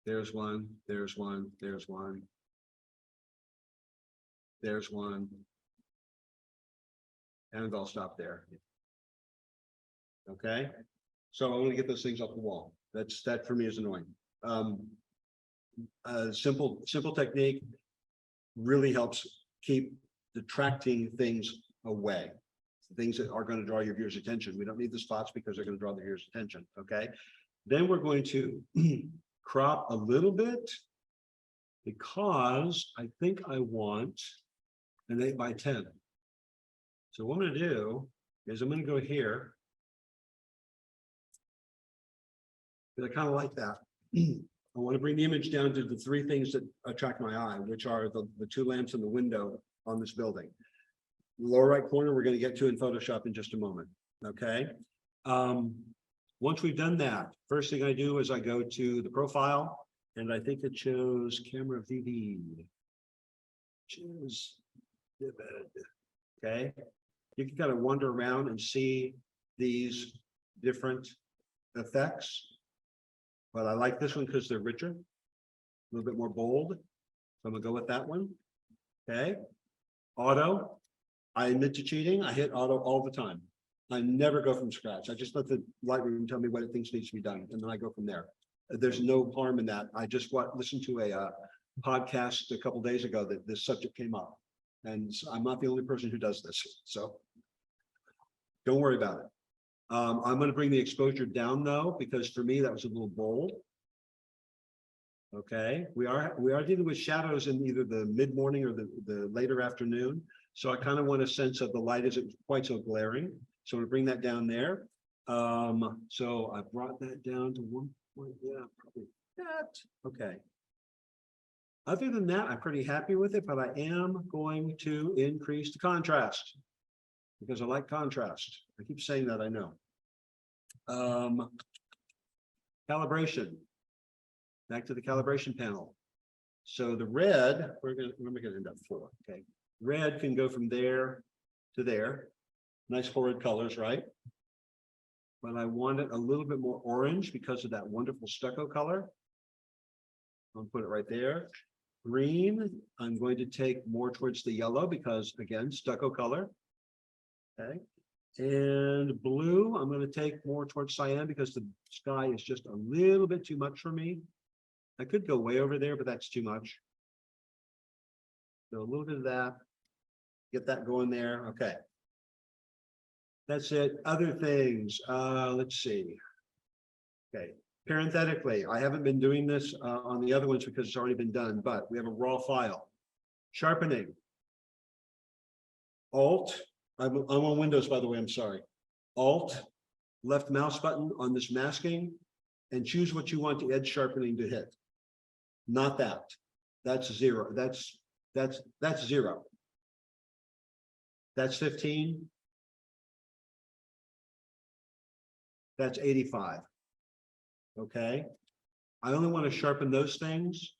There's one. There's one. There's one. There's one. And I'll stop there. Okay. So I'm going to get those things off the wall. That for me is annoying. Simple technique really helps keep detracting things away. Things that are going to draw your viewers' attention. We don't need the spots because they're going to draw the viewers' attention. Okay. Then we're going to crop a little bit because I think I want an 8x10. So what I'm going to do is I'm going to go here. Because I kind of like that. I want to bring the image down to the three things that attract my eye, which are the two lamps in the window on this building. Lower right corner, we're going to get to in Photoshop in just a moment. Okay. Once we've done that, first thing I do is I go to the profile, and I think it shows camera VV. Choose vivid. Okay. You can kind of wander around and see these different effects. But I like this one because they're richer, a little bit more bold. So I'm gonna go with that one. Okay. Auto. I admit to cheating. I hit auto all the time. I never go from scratch. I just let the Lightroom tell me what it thinks needs to be done, and then I go from there. There's no harm in that. I just listened to a podcast a couple days ago that this subject came up, and I'm not the only person who does this. So don't worry about it. I'm going to bring the exposure down though, because for me that was a little bold. Okay, we are dealing with shadows in either the mid-morning or the later afternoon. So I kind of want a sense of the light isn't quite so glaring. So I'm going to bring that down there. So I brought that down to 1 point. Yeah, probably that. Okay. Other than that, I'm pretty happy with it, but I am going to increase the contrast because I like contrast. I keep saying that, I know. Calibration. Back to the calibration panel. So the red, we're going to end up 4. Okay. Red can go from there to there. Nice horrid colors, right? But I want it a little bit more orange because of that wonderful stucco color. I'll put it right there. Green, I'm going to take more towards the yellow because, again, stucco color. Okay. And blue, I'm gonna take more towards cyan because the sky is just a little bit too much for me. I could go way over there, but that's too much. So a little bit of that. Get that going there, okay. That's it, other things, let's see. Okay, parenthetically, I haven't been doing this on the other ones because it's already been done, but we have a raw file. Sharpening. Alt, I'm on Windows, by the way, I'm sorry. Alt, left mouse button on this masking, and choose what you want the edge sharpening to hit. Not that. That's 0. That's 0. That's 15. That's 85. Okay. I only want to sharpen those things.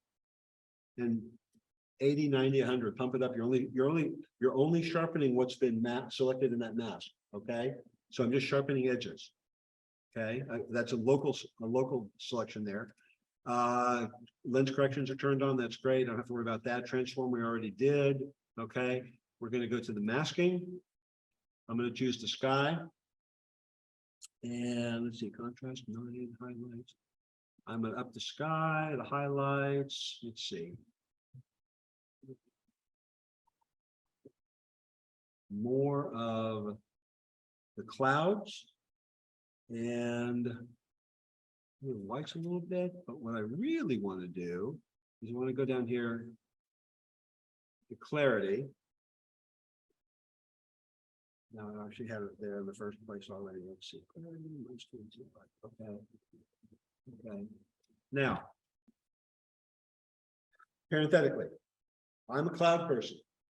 And 80, 90, 100, pump it up. You're only sharpening what's been selected in that mask. Okay. So I'm just sharpening edges. Okay. That's a local selection there. Lens corrections are turned on. That's great. I don't have to worry about that. Transform we already did. Okay. We're going to go to the masking. I'm going to choose the sky. And let's see, contrast, 9 highlights. I'm going to up the sky, the highlights. Let's see. More of the clouds and whites a little bit. But what I really want to do is I want to go down here to clarity. No, I actually had it there in the first place already. Let's see. Okay. Okay. Now, parenthetically, I'm a cloud person.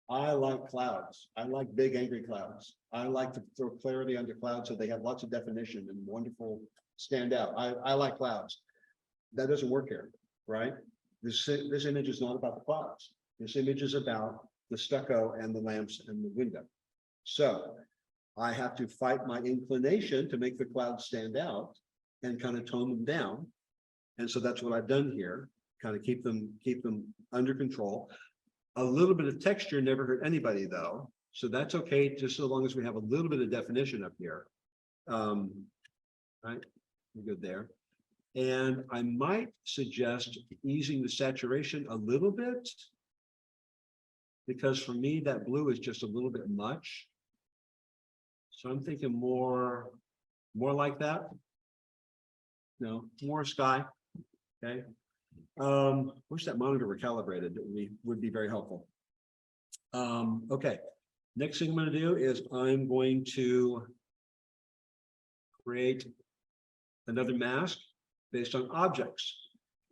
I like clouds. I like big, angry clouds. I like to throw clarity under clouds so they have lots of definition and wonderful stand out. I like clouds. That doesn't work here, right? This image is not about the clouds. This image is about the stucco and the lamps and the window. So I have to fight my inclination to make the clouds stand out and kind of tone them down. And so that's what I've done here, kind of keep them under control. A little bit of texture never hurt anybody though. So that's okay, just so long as we have a little bit of definition up here. Right, we're good there. And I might suggest easing the saturation a little bit, because for me, that blue is just a little bit much. So I'm thinking more like that. No, more sky. Okay. Wish that monitor were calibrated. That would be very helpful. Okay. Next thing I'm going to do is I'm going to create another mask based on objects.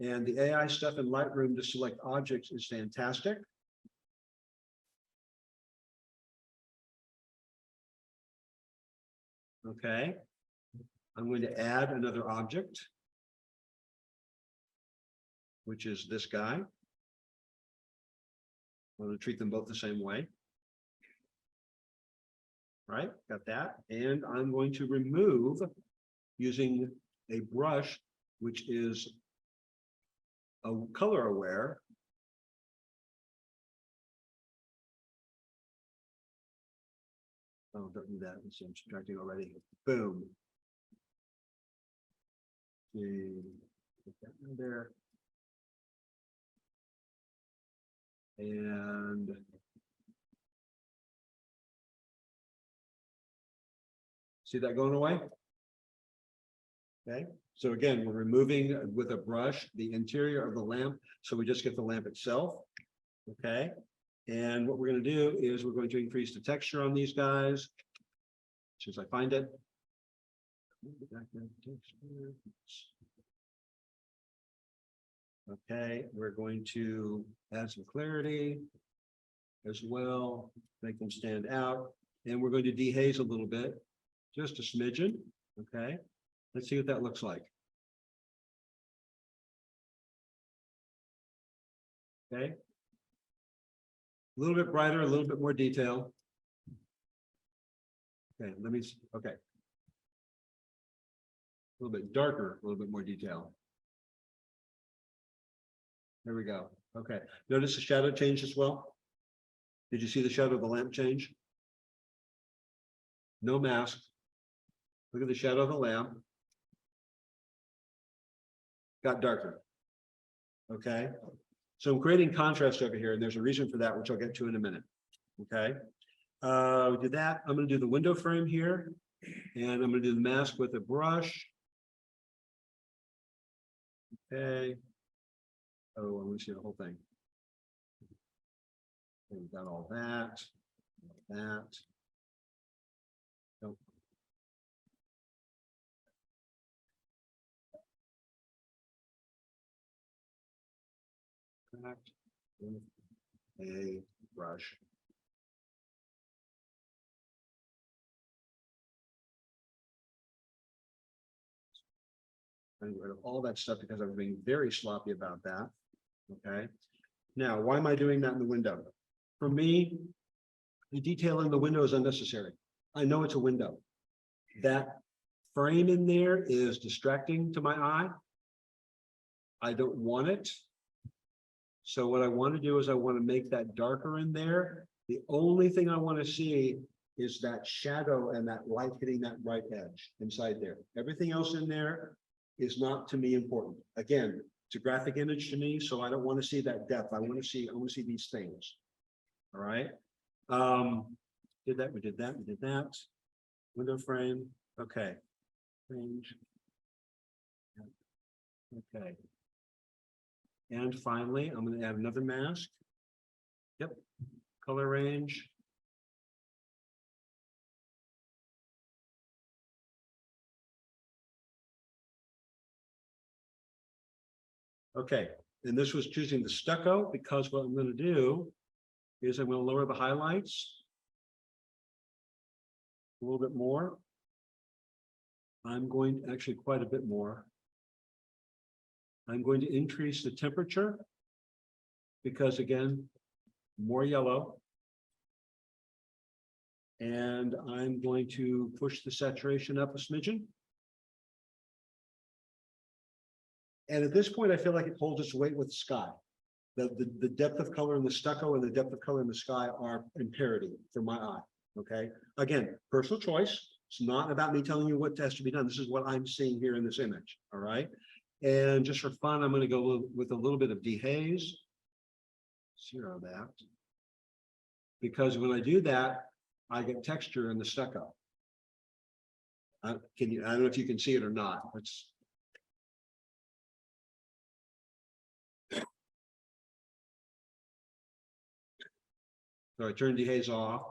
And the AI stuff in Lightroom to select objects is fantastic. Okay. I'm going to add another object, which is this guy. I'm going to treat them both the same way. Right, got that. And I'm going to remove using a brush, which is a color aware. Oh, don't do that. I'm subtracting already. Boom. Put that in there. And see that going away? Okay, so again, we're removing with a brush the interior of the lamp, so we just get the lamp itself. Okay, and what we're going to do is we're going to increase the texture on these guys. As soon as I find it. Okay, we're going to add some clarity as well, make them stand out, and we're going to dehaze a little bit, just a smidgen. Okay, let's see what that looks like. Okay, a little bit brighter, a little bit more detail. Okay, okay. A little bit darker, a little bit more detail. There we go. Okay, notice the shadow change as well. Did you see the shadow of the lamp change? no mask. Look at the shadow of the lamp. Got darker. Okay, so I'm creating contrast over here, and there's a reason for that, which I'll get to in a minute. Okay, we did that. I'm going to do the window frame here, and I'm going to do the mask with a brush. Okay. Oh, I want to see the whole thing. Okay, we've got all that. That. Nope. That. A brush. And get rid of all that stuff because I'm being very sloppy about that. Okay. Now, why am I doing that in the window? For me, the detail in the window is unnecessary. I know it's a window. That frame in there is distracting to my eye. I don't want it. So what I want to do is I want to make that darker in there. The only thing I want to see is that shadow and that light hitting that right edge inside there. Everything else in there is not to me important. Again, it's a graphic image to me, so I don't want to see that depth. I want to see these things. All right. Did that, we did that, we did that. Window frame. Okay. Range. Okay. And finally, I'm going to add another mask. Yep. Color range. Okay, and this was choosing the stucco because what I'm going to do is I'm going to lower the highlights a little bit more. I'm going to actually quite a bit more. I'm going to increase the temperature because again, more yellow. And I'm going to push the saturation up a smidgen. And at this point, I feel like it holds its weight with the sky. The depth of color in the stucco and the depth of color in the sky are in parity for my eye. Okay. Again, personal choice. It's not about me telling you what has to be done. This is what I'm seeing here in this image. All right. And just for fun, I'm going to go with a little bit of dehaze. Zero that. Because when I do that, I get texture in the stucco. I don't know if you can see it or not. It's so I turn dehaze off.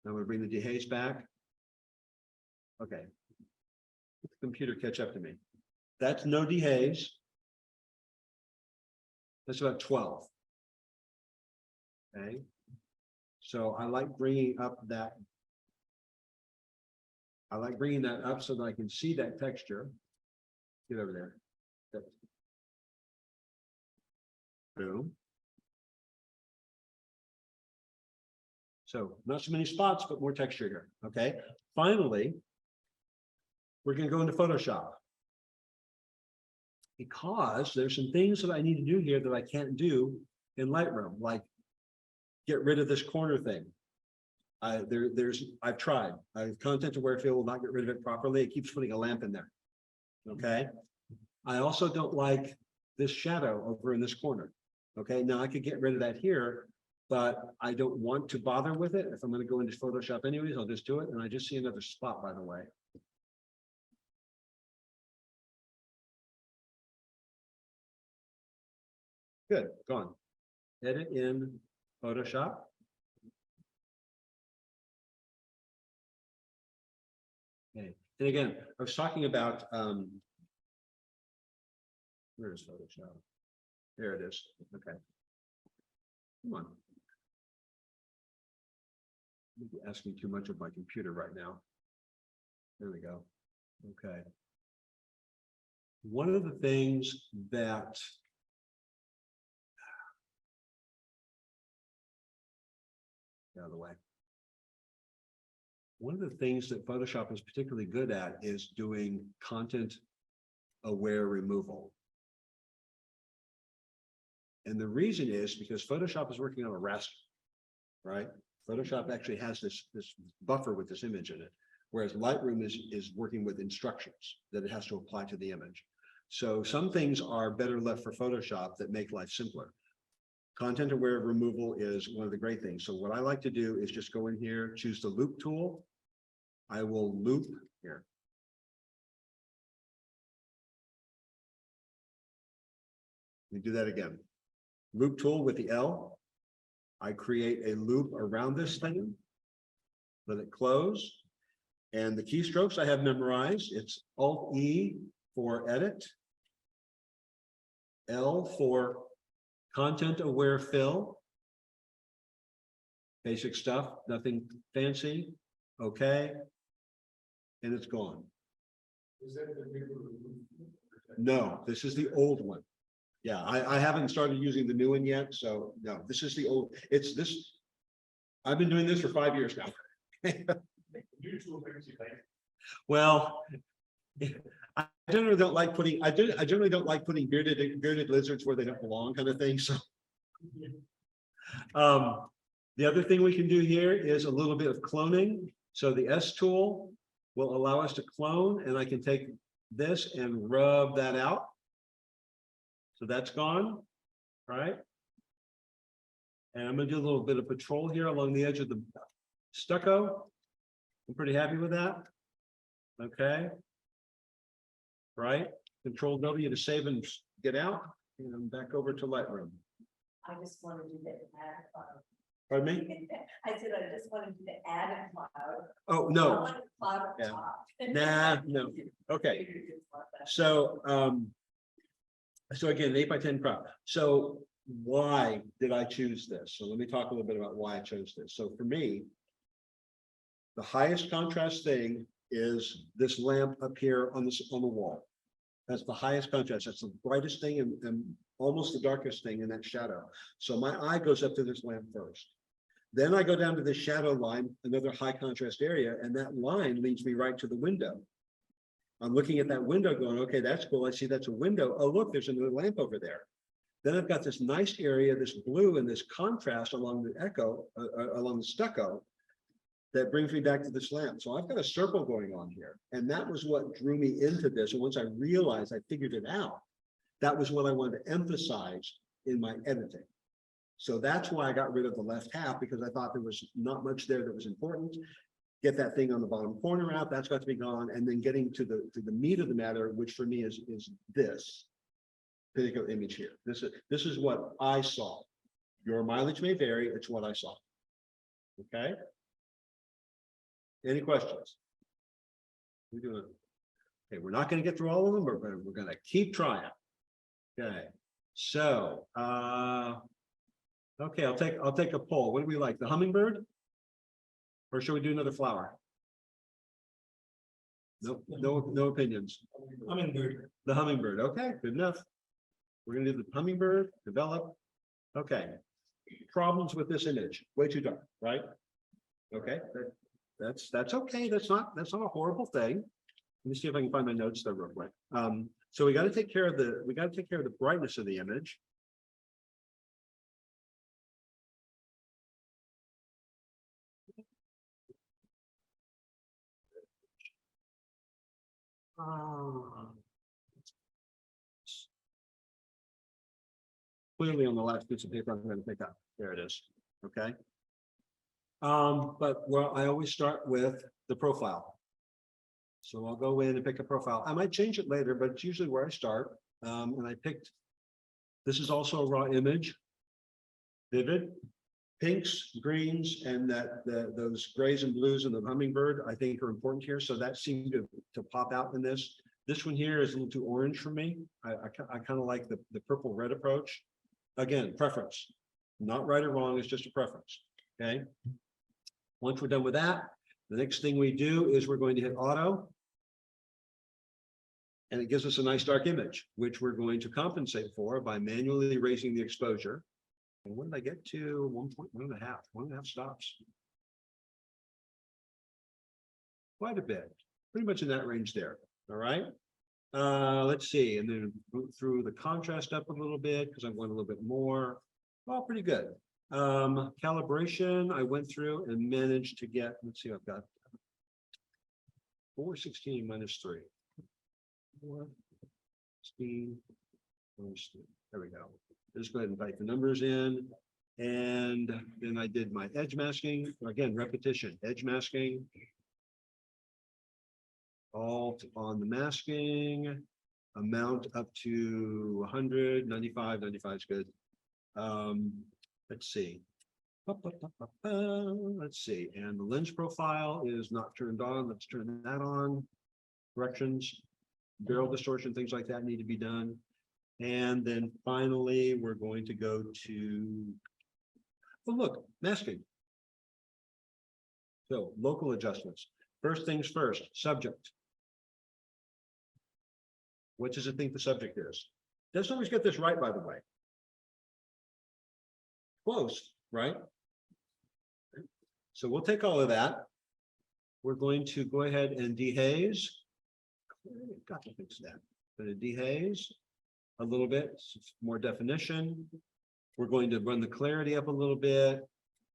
I'm going to bring the dehaze back. Okay. Let the computer catch up to me. That's no dehaze. That's about 12. Okay. So I like bringing up that. I like bringing that up so that I can see that texture. Get over there. Good. Boom. So not so many spots, but more texture here. Okay. Finally, we're going to go into Photoshop. Because there's some things that I need to do here that I can't do in Lightroom, like get rid of this corner thing. I've tried. Content aware fill will not get rid of it properly. It keeps putting a lamp in there. Okay. I also don't like this shadow over in this corner. Okay. Now I could get rid of that here, but I don't want to bother with it. If I'm going to go into Photoshop anyways, I'll just do it. And I just see another spot, by the way. Good, gone. Edit in Photoshop. Okay, and again, I was talking about where is Photoshop? There it is. Okay. Come on. Maybe asking too much of my computer right now. There we go. Okay. One of the things that out of the way. One of the things that Photoshop is particularly good at is doing content aware removal. And the reason is because Photoshop is working on a raster, right? Photoshop actually has this buffer with this image in it. Whereas Lightroom is working with instructions that it has to apply to the image. So some things are better left for Photoshop that make life simpler. Content aware removal is one of the great things. So what I like to do is just go in here, choose the loop tool. I will loop here. We do that again. Loop tool with the L. I create a loop around this thing. Let it close. And the keystrokes I have memorized. It's Alt E for edit. L for content aware fill. Basic stuff, nothing fancy. Okay. And it's gone. Is that the new? No, this is the old one. Yeah, I haven't started using the new one yet, so no, this is the old, it's this. I've been doing this for 5 years now. New tool brings you later. Well, I generally don't like putting, I generally don't like putting bearded lizards where they don't belong, kind of thing, so. The other thing we can do here is a little bit of cloning. So the S tool will allow us to clone, and I can take this and rub that out. So that's gone, right? And I'm gonna do a little bit of patrol here along the edge of the stucco. I'm pretty happy with that. Okay. Right, Control W to save and get out, and back over to Lightroom. I just wanted you to add a cloud. Pardon me? I said, I just wanted you to add a cloud. Oh, I no, want a cloud at the Yeah. top. nah, no, okay. So, so again, 8x10 crop. So why did I choose this? So let me talk a little bit about why I chose this. So for me, the highest contrast thing is this lamp up here on this on the wall. That's the highest contrast. That's the brightest thing and almost the darkest thing in that shadow. So my eye goes up to this lamp first. Then I go down to the shadow line, another high contrast area, and that line leads me right to the window. I'm looking at that window going, okay, that's cool. I see that's a window. Oh, look, there's another lamp over there. Then I've got this nice area, this blue and this contrast along the along the stucco that brings me back to this lamp. So I've got a circle going on here. And that was what drew me into this. And once I realized I figured it out, that was what I wanted to emphasize in my editing. So that's why I got rid of the left half, because I thought there was not much there that was important. Get that thing on the bottom corner out, that's got to be gone, and then getting to the meat of the matter, which for me is this particular image here. This is what I saw. Your mileage may vary, it's what I saw. Okay. Any questions? We're doing okay, we're not going to get through all of them, but we're going to keep trying. Okay, so okay, I'll take a poll. What do we like? The hummingbird? Or should we do another flower? No opinions. Hummingbird. The hummingbird. Okay, good enough. We're gonna do the hummingbird, develop. Okay. Problems with this image. Way too dark, right? Okay, that's okay. That's not a horrible thing. Let me see if I can find my notes there real quick. So we got to take care of the brightness of the image. Clearly on the last piece of paper, I'm going to pick up. There it is. Okay. But well, I always start with the profile. So I'll go in and pick a profile. I might change it later, but it's usually where I start. And I picked, this is also a raw image. Vivid. Pinks, greens, and those grays and blues and the hummingbird, I think are important here. So that seemed to pop out in this. This one here is a little too orange for me. I kind of like the purple red approach. Again, preference, not right or wrong, it's just a preference. Okay. Once we're done with that, the next thing we do is we're going to hit auto. And it gives us a nice dark image, which we're going to compensate for by manually raising the exposure. And when did I get to 1.5 stops? Quite a bit, pretty much in that range there. All right. Let's see, and then move through the contrast up a little bit because I want a little bit more. Well, pretty good. Calibration, I went through and managed to get, let's see, I've got 416 minus 3. 416 minus 3. There we go. Just go ahead and type the numbers in. And then I did my edge masking. Again, repetition, edge masking. Alt on the masking. Amount up to 100, 95, 95 is good. Let's see. Let's see, and the lens profile is not turned on. Let's turn that on. Corrections, barrel distortion, things like that need to be done. And then finally, we're going to go to, oh, look, masking. So local adjustments. First things first, subject. What does it think the subject is? Doesn't always get this right, by the way. Close, right? So we'll take all of that. We're going to go ahead and dehaze. Got to fix that. Going to dehaze a little bit, more definition. We're going to run the clarity up a little bit,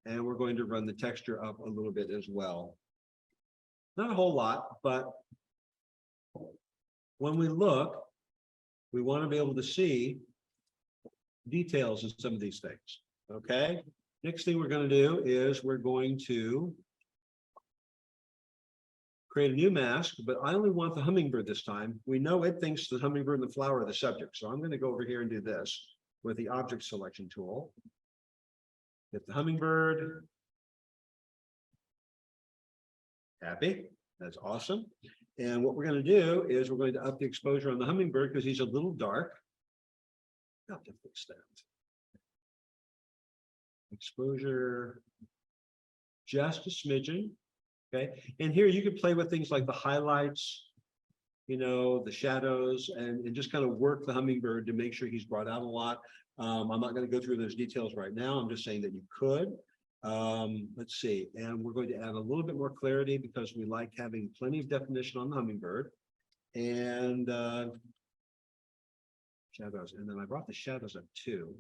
and we're going to run the texture up a little bit as well. Not a whole lot, but when we look, we want to be able to see details in some of these things. Okay. Next thing we're going to do is we're going to create a new mask, but I only want the hummingbird this time. We know it thinks the hummingbird and the flower are the subject. So I'm going to go over here and do this with the object selection tool. Get the hummingbird. Happy. That's awesome. And what we're going to do is we're going to up the exposure on the hummingbird because he's a little dark. Got to fix that. Exposure just a smidgen. Okay, and here you could play with things like the highlights, you know, the shadows, and just kind of work the hummingbird to make sure he's brought out a lot. I'm not going to go through those details right now. I'm just saying that you could. Let's see, and we're going to add a little bit more clarity because we like having plenty of definition on the hummingbird. And shadows, and then I brought the shadows up too.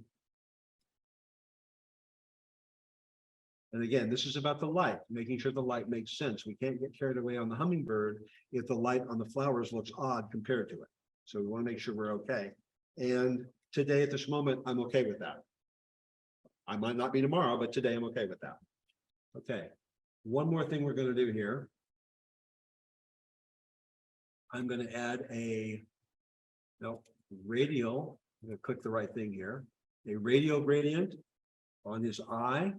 And again, this is about the light, making sure the light makes sense. We can't get carried away on the hummingbird if the light on the flowers looks odd compared to it. So we want to make sure we're okay. And today at this moment, I'm okay with that. I might not be tomorrow, but today I'm okay with that. Okay. One more thing we're going to do here. I'm going to add a radial. I'm going to click the right thing here. A radial gradient on his eye.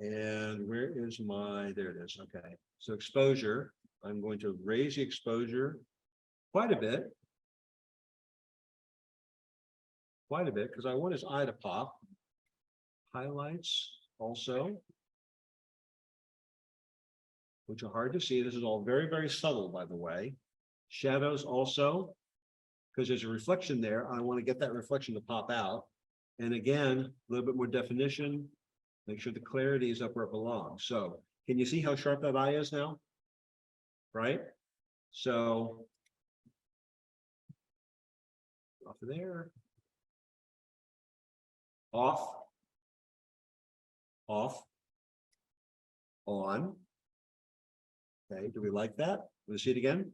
And where is my, there it is. Okay. So exposure, I'm going to raise the exposure quite a bit. Because I want his eye to pop. Highlights also, which are hard to see. This is all very, very subtle, by the way. Shadows also, because there's a reflection there. I want to get that reflection to pop out. And again, a little bit more definition. Make sure the clarity is up where it belongs. So can you see how sharp that eye is now? Right? So off of there. Off. Off. On. Okay, do we like that? Want to see it again?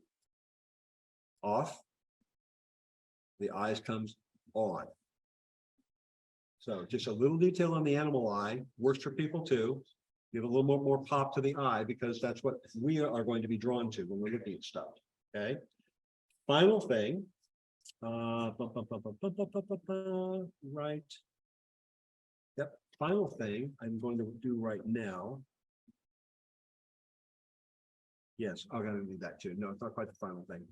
Off. The eyes comes on. So just a little detail on the animal eye works for people too. Give a little more pop to the eye because that's what we are going to be drawn to when we're looking at stuff. Okay. Final thing. Right. Yep. Final thing I'm going to do right now. Yes, I gotta do that too. No, it's not quite the final thing.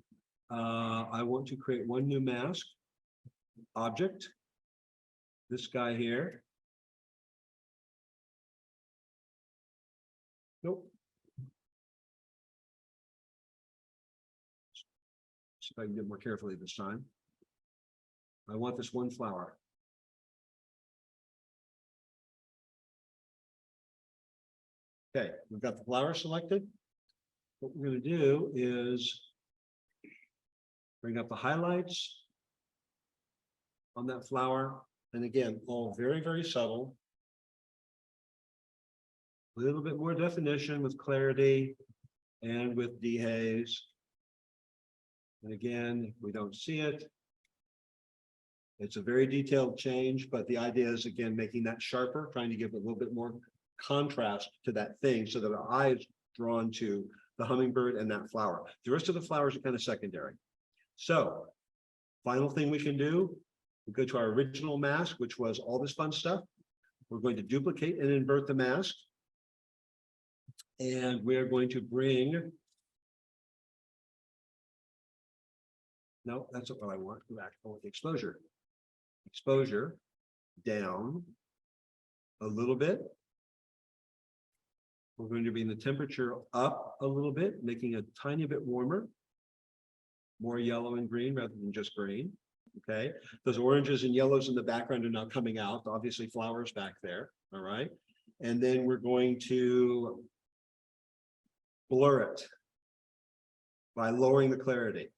I want to create one new mask object. This guy here. Nope. See if I can do it more carefully this time. I want this one flower. Okay, we've got the flower selected. What we're going to do is bring up the highlights on that flower. And again, all very, very subtle. A little bit more definition with clarity and with dehaze. And again, we don't see it. It's a very detailed change, but the idea is again, making that sharper, trying to give a little bit more contrast to that thing so that our eye is drawn to the hummingbird and that flower. The rest of the flowers are kind of secondary. So final thing we can do, we go to our original mask, which was all this fun stuff. We're going to duplicate and invert the mask. And we're going to bring. No, that's not what I want. Go back. I want the exposure. Exposure down a little bit. We're going to bring the temperature up a little bit, making it a tiny bit warmer. More yellow and green rather than just green. Okay, those oranges and yellows in the background are now coming out. Obviously, flowers back there. All right, and then we're going to blur it by lowering the clarity.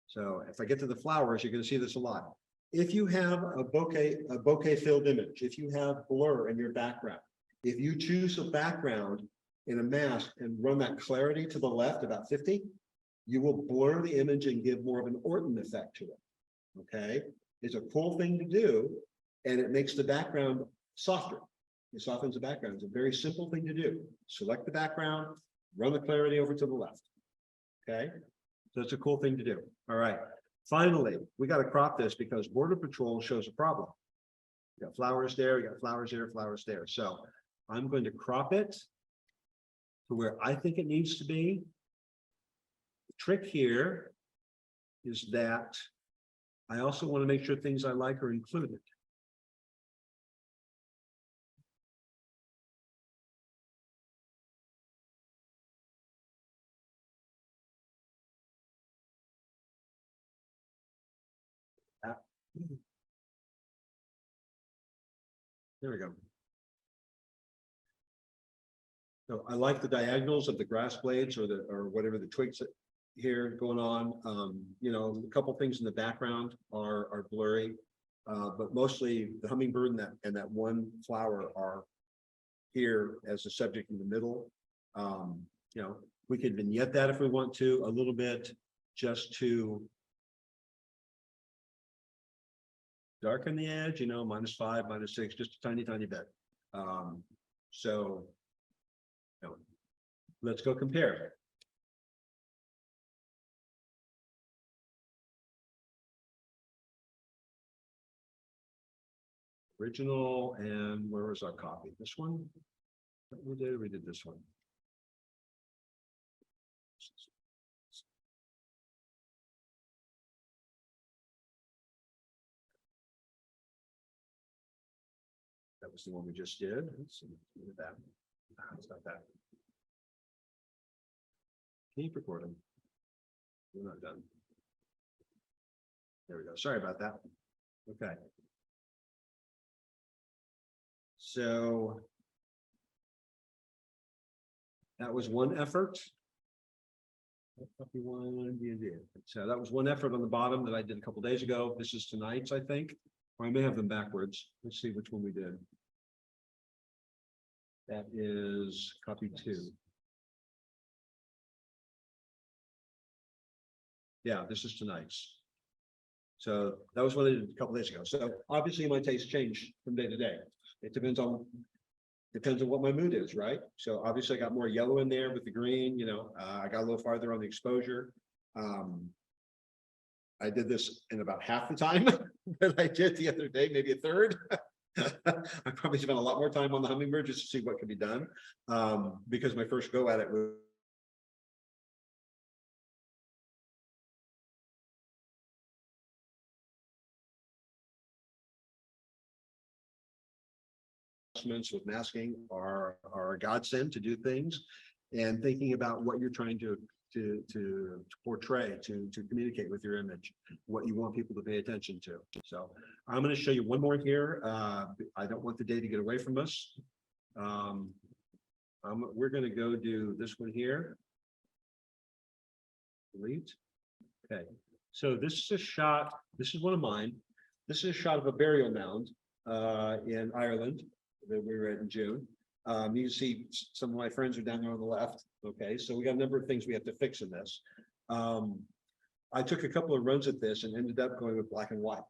So if I get to the flowers, you're going to see this a lot. If you have a bokeh filled image, if you have blur in your background, if you choose a background in a mask and run that clarity to the left about 50, you will blur the image and give more of an Orton effect to it. Okay, it's a cool thing to do, and it makes the background softer. It softens the background. It's a very simple thing to do. Select the background, run the clarity over to the left. Okay, so it's a cool thing to do. All right. Finally, we got to crop this because Border Patrol shows a problem. We got flowers there, we got flowers there, flowers there. So I'm going to crop it to where I think it needs to be. The trick here is that I also want to make sure things I like are included. There we go. So I like the diagonals of the grass blades or whatever the twigs here going on. You know, a couple things in the background are blurry, but mostly the hummingbird and that one flower are here as a subject in the middle. You know, we could vignette that if we want to a little bit, just to darken the edge, you know, -5, -6, just a tiny bit. So, you know, let's go compare. Original, and where was our copy? This one? We did this one. That was the one we just did. Let's see, look at that. It's not that. Keep recording. We're not done. There we go. Sorry about that. Okay. So that was one effort. So that was one effort on the bottom that I did a couple days ago. This is tonight's, I think, or I may have them backwards. Let's see which one we did. That is copy 2. Yeah, this is tonight's. So that was what I did a couple days ago. So obviously my tastes change from day to day. It depends on what my mood is, right? So obviously I got more yellow in there with the green, you know, I got a little farther on the exposure. I did this in about half the time that I did the other day, maybe a third. I probably spent a lot more time on the hummingbird just to see what could be done. Because my first go at it was with masking are a godsend to do things, and thinking about what you're trying to portray, to communicate with your image, what you want people to pay attention to. So I'm going to show you one more here. I don't want the day to get away from us. We're going to go do this one here. Delete. Okay, so this is a shot. This is one of mine. This is a shot of a burial mound in Ireland that we were at in June. You can see some of my friends are down there on the left. Okay, so we got a number of things we have to fix in this. I took a couple of runs at this and ended up going with black and white.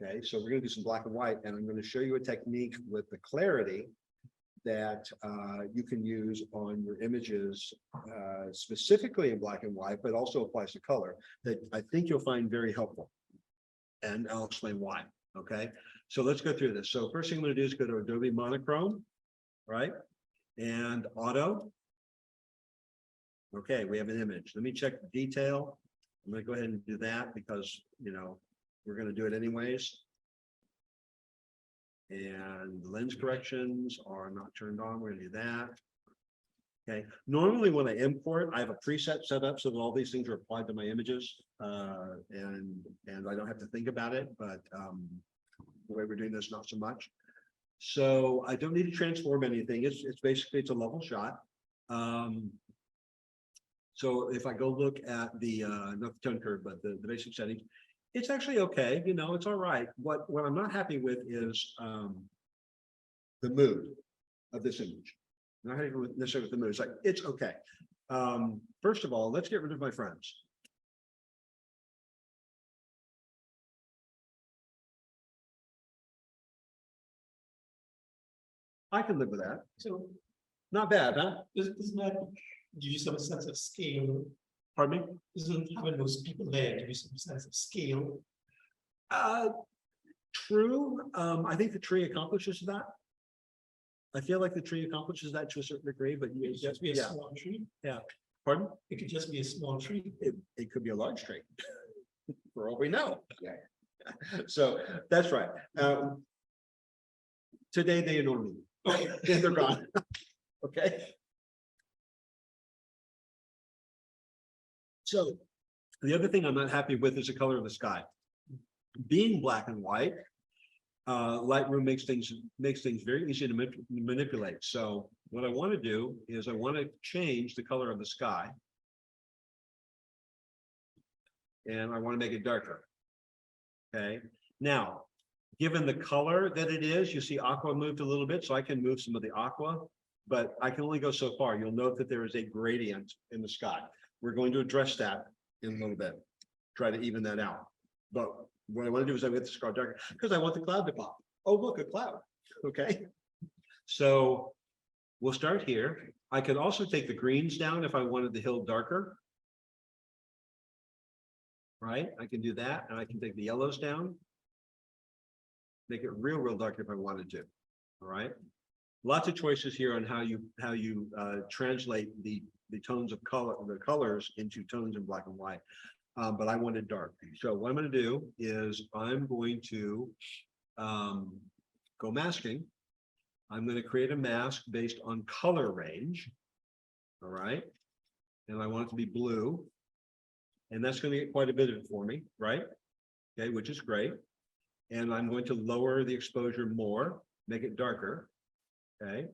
Okay, so we're gonna do some black and white, and I'm gonna show you a technique with the clarity that you can use on your images, specifically in black and white, but also applies to color, that I think you'll find very helpful. And I'll explain why. Okay, so let's go through this. So first thing I'm going to do is go to Adobe Monochrome, right? And auto. Okay, we have an image. Let me check the detail. I'm going to go ahead and do that because, you know, we're going to do it anyways. And the lens corrections are not turned on. We're going to do that. Okay, normally when I import, I have a preset set up so that all these things are applied to my images, and I don't have to think about it, but the way we're doing this, not so much. So I don't need to transform anything. It's basically, it's a level shot. So if I go look at the not the tone curve, but the basic settings, it's actually okay. You know, it's all right. What I'm not happy with is the mood of this image. Not happy with necessarily with the mood. It's like, it's okay. First of all, let's get rid of my friends. I can live with that. So Not bad, huh? doesn't that give you some sense of scale? Pardon me? Doesn't having those people there give you some sense of scale? True. I think the tree accomplishes that. I feel like the tree accomplishes that to a certain degree, but It could just be a yeah. small tree. Pardon? It could just be a small tree. It could be a large tree. For all we know. Yeah. So that's right. Today they annoy me. Okay. Then they're gone. Okay. So the other thing I'm not happy with is the color of the sky. Being black and white, Lightroom makes things very easy to manipulate. So what I want to do is I want to change the color of the sky. And I want to make it darker. Okay. Now, given the color that it is, you see aqua moved a little bit, so I can move some of the aqua, but I can only go so far. You'll note that there is a gradient in the sky. We're going to address that in a little bit, try to even that out. But what I want to do is I get the sky darker because I want the cloud to pop. Oh, look, a cloud. Okay. So we'll start here. I could also take the greens down if I wanted the hill darker. Right, I can do that, and I can take the yellows down. Make it real dark if I wanted to. All right. Lots of choices here on how you translate the tones of color, the colors into tones in black and white. But I wanted dark. So what I'm going to do is I'm going to go masking. I'm going to create a mask based on color range. All right. And I want it to be blue. And that's going to get quite a bit of it for me, right? Okay, which is great. And I'm going to lower the exposure more, make it darker. Okay.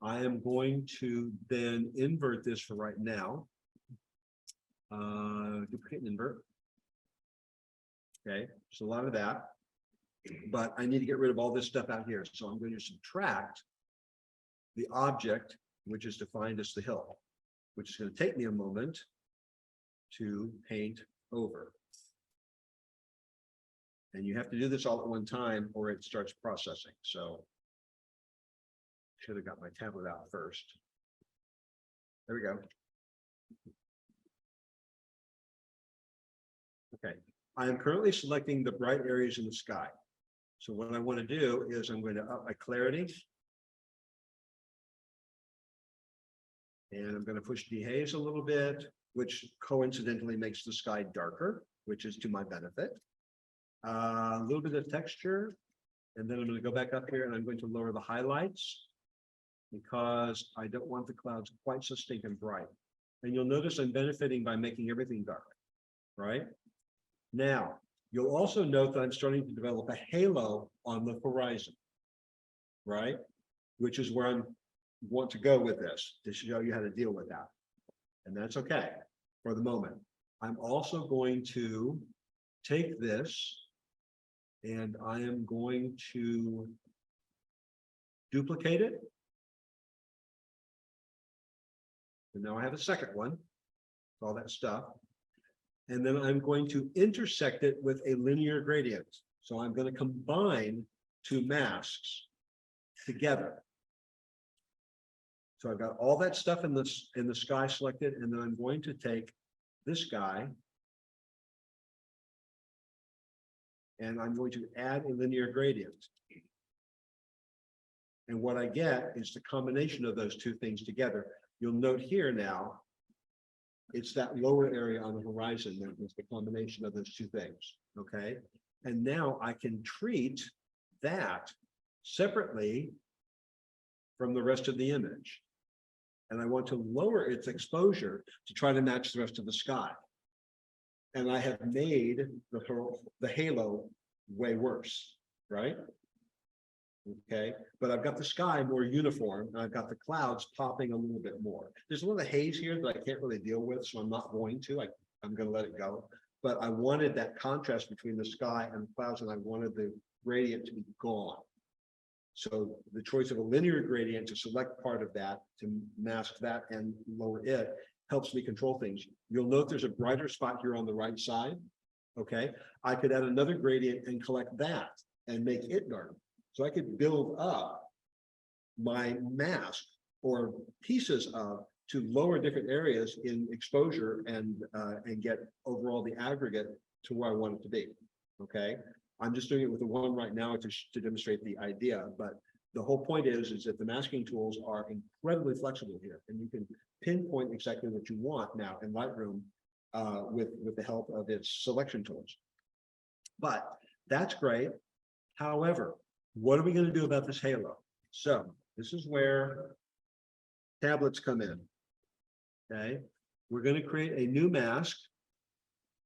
I am going to then invert this for right now. Duplicate and invert. Okay, so a lot of that. But I need to get rid of all this stuff out here. So I'm going to subtract the object, which is defined as the hill, which is going to take me a moment to paint over. And you have to do this all at one time or it starts processing. So should have got my tablet out first. There we go. Okay, I am currently selecting the bright areas in the sky. So what I want to do is I'm going to up my clarity. And I'm going to push dehaze a little bit, which coincidentally makes the sky darker, which is to my benefit. A little bit of texture, and then I'm going to go back up here and I'm going to lower the highlights because I don't want the clouds quite so stinking bright. And you'll notice I'm benefiting by making everything dark, right? Now, you'll also note that I'm starting to develop a halo on the horizon, right? Which is where I want to go with this, to show you how to deal with that. And that's okay for the moment. I'm also going to take this and I am going to duplicate it And now I have a second one, all that stuff. And then I'm going to intersect it with a linear gradient. So I'm going to combine two masks together. So I've got all that stuff in the sky selected, and then I'm going to take this guy. And I'm going to add a linear gradient. And what I get is the combination of those two things together. You'll note here now, it's that lower area on the horizon that is the combination of those two things, okay? And now I can treat that separately from the rest of the image. And I want to lower its exposure to try to match the rest of the sky. And I have made the halo way worse, right? Okay, but I've got the sky more uniform, and I've got the clouds popping a little bit more. There's a little haze here that I can't really deal with, so I'm not going to. I'm going to let it go. But I wanted that contrast between the sky and the clouds, and I wanted the gradient to be gone. So the choice of a linear gradient to select part of that, to mask that and lower it, helps me control things. You'll note there's a brighter spot here on the right side. Okay, I could add another gradient and collect that and make it dark. So I could build up my mask or pieces of to lower different areas in exposure and get overall the aggregate to where I want it to be. Okay, I'm just doing it with the one right now to demonstrate the idea, but the whole point is that the masking tools are incredibly flexible here, and you can pinpoint exactly what you want now in Lightroom with the help of its selection tools. But that's great. However, what are we going to do about this halo? So this is where tablets come in. Okay, we're going to create a new mask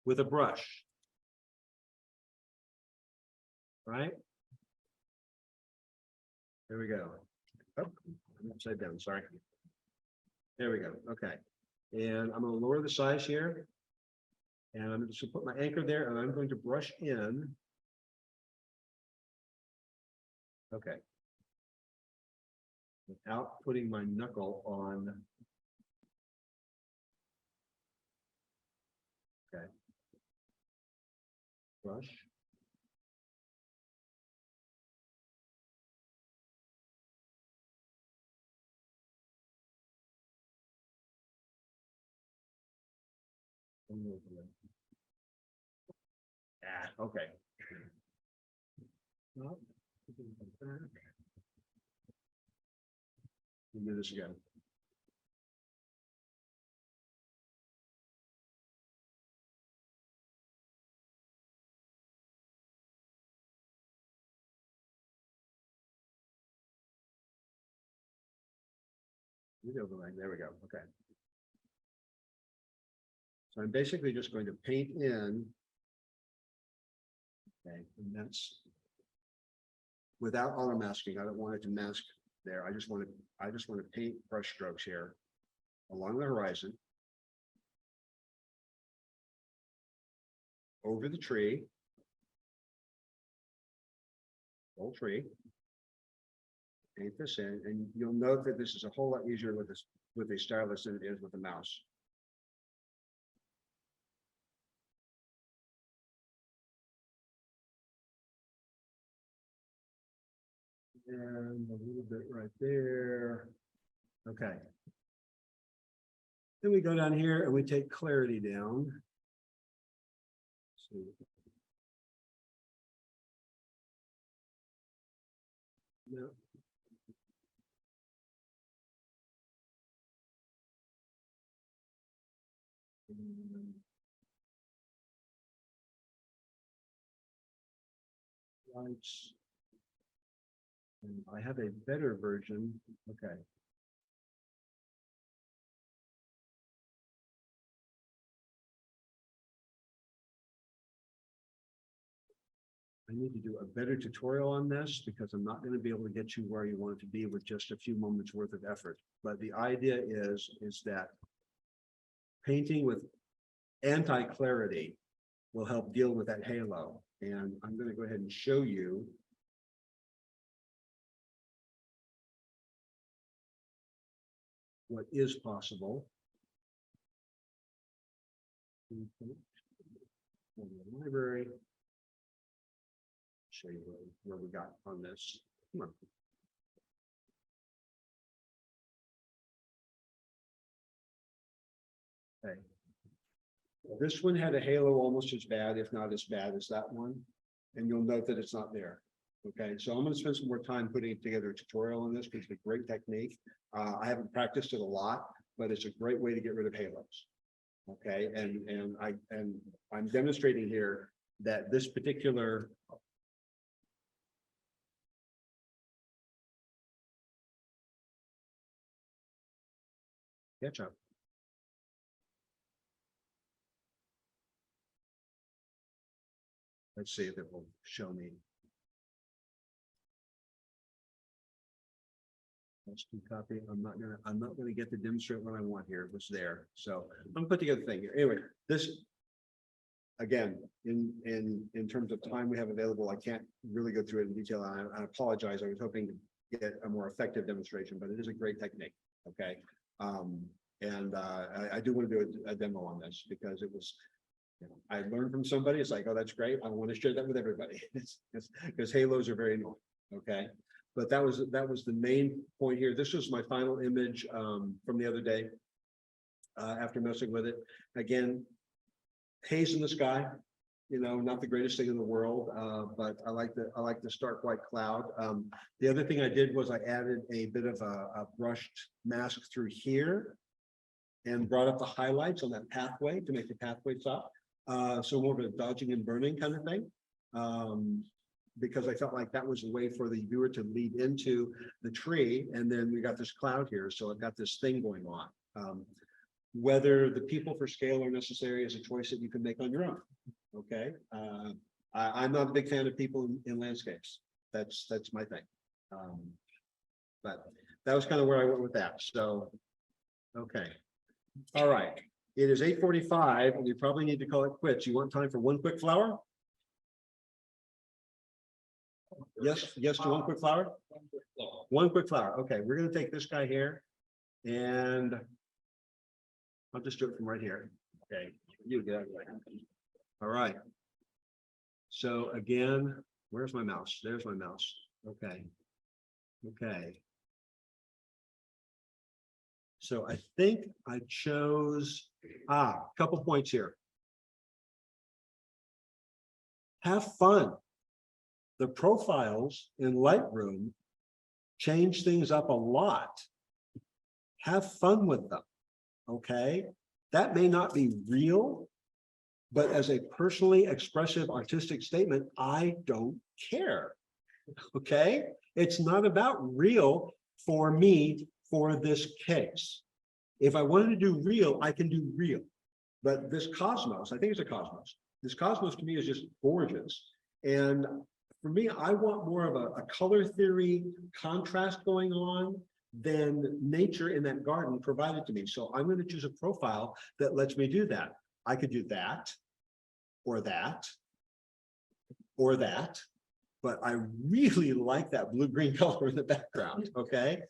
with a brush. Right? There we go. Oh, I'm upside down, sorry. There we go. Okay. And I'm going to lower the size here. And I'm just going to put my anchor there, and I'm going to brush in. Okay. Without putting my knuckle on. Okay. Brush. Okay. Well, we'll do this again. There we go. Okay. So I'm basically just going to paint in. Okay, and that's without auto masking. I don't want it to mask there. I just want to paint brush strokes here along the horizon, over the tree, whole tree. Paint this in, and you'll note that this is a whole lot easier with a stylus than it is with a mouse. And a little bit right there. Okay. Then we go down here and we take clarity down. So, no. Lights. And I have a better version. Okay. I need to do a better tutorial on this because I'm not going to be able to get you where you want it to be with just a few moments worth of effort. But the idea is that painting with anti-clarity will help deal with that halo. And I'm going to go ahead and show you what is possible. Library. Show you where we got on this. Come on. Okay. This one had a halo almost as bad, if not as bad as that one. And you'll note that it's not there. Okay, so I'm going to spend some more time putting together a tutorial on this because it's a great technique. I haven't practiced it a lot, but it's a great way to get rid of halos. Okay, and I'm demonstrating here that this particular SketchUp. Let's see if it will show me. Let's do copy. I'm not gonna get to demonstrate what I want here. It was there. So I'm gonna put together a thing here. Anyway, this. Again, in terms of time we have available, I can't really go through it in detail. I apologize. I was hoping to get a more effective demonstration, but it is a great technique. Okay. I do want to do a demo on this because it was, you know, I learned from somebody. It's like, oh, that's great. I want to share that with everybody. Because halos are very annoying. Okay. But that was the main point here. This was my final image from the other day after messing with it. Again, haze in the sky, you know, not the greatest thing in the world, but I like the stark white cloud. The other thing I did was I added a bit of a brushed mask through here and brought up the highlights on that pathway to make the pathway stop. So more of a dodging and burning kind of thing. Because I felt like that was a way for the viewer to lead into the tree. And then we got this cloud here. So I've got this thing going on. Whether the people for scale are necessary is a choice that you can make on your own. Okay. I'm not a big fan of people in landscapes. That's my thing. But that was kind of where I went with that. So, okay. All right. It is 8:45 and we probably need to call it quits. You want time for one quick flower? Yes, to one quick flower? One quick flower. Okay, we're gonna take this guy here and I'll just do it from right here. Okay, you get out of the way. All right. So again, where's my mouse? There's my mouse. Okay. Okay. So I think I chose a couple points here. Have fun. The profiles in Lightroom change things up a lot. Have fun with them. Okay, that may not be real, but as a personally expressive artistic statement, I don't care. Okay, it's not about real for me for this case. If I wanted to do real, I can do real. But this cosmos, I think it's a cosmos. This cosmos to me is just gorgeous. And for me, I want more of a color theory contrast going on than nature in that garden provided to me. So I'm going to choose a profile that lets me do that. I could do that, or that, or that, but I really like that blue-green color in the background. Okay.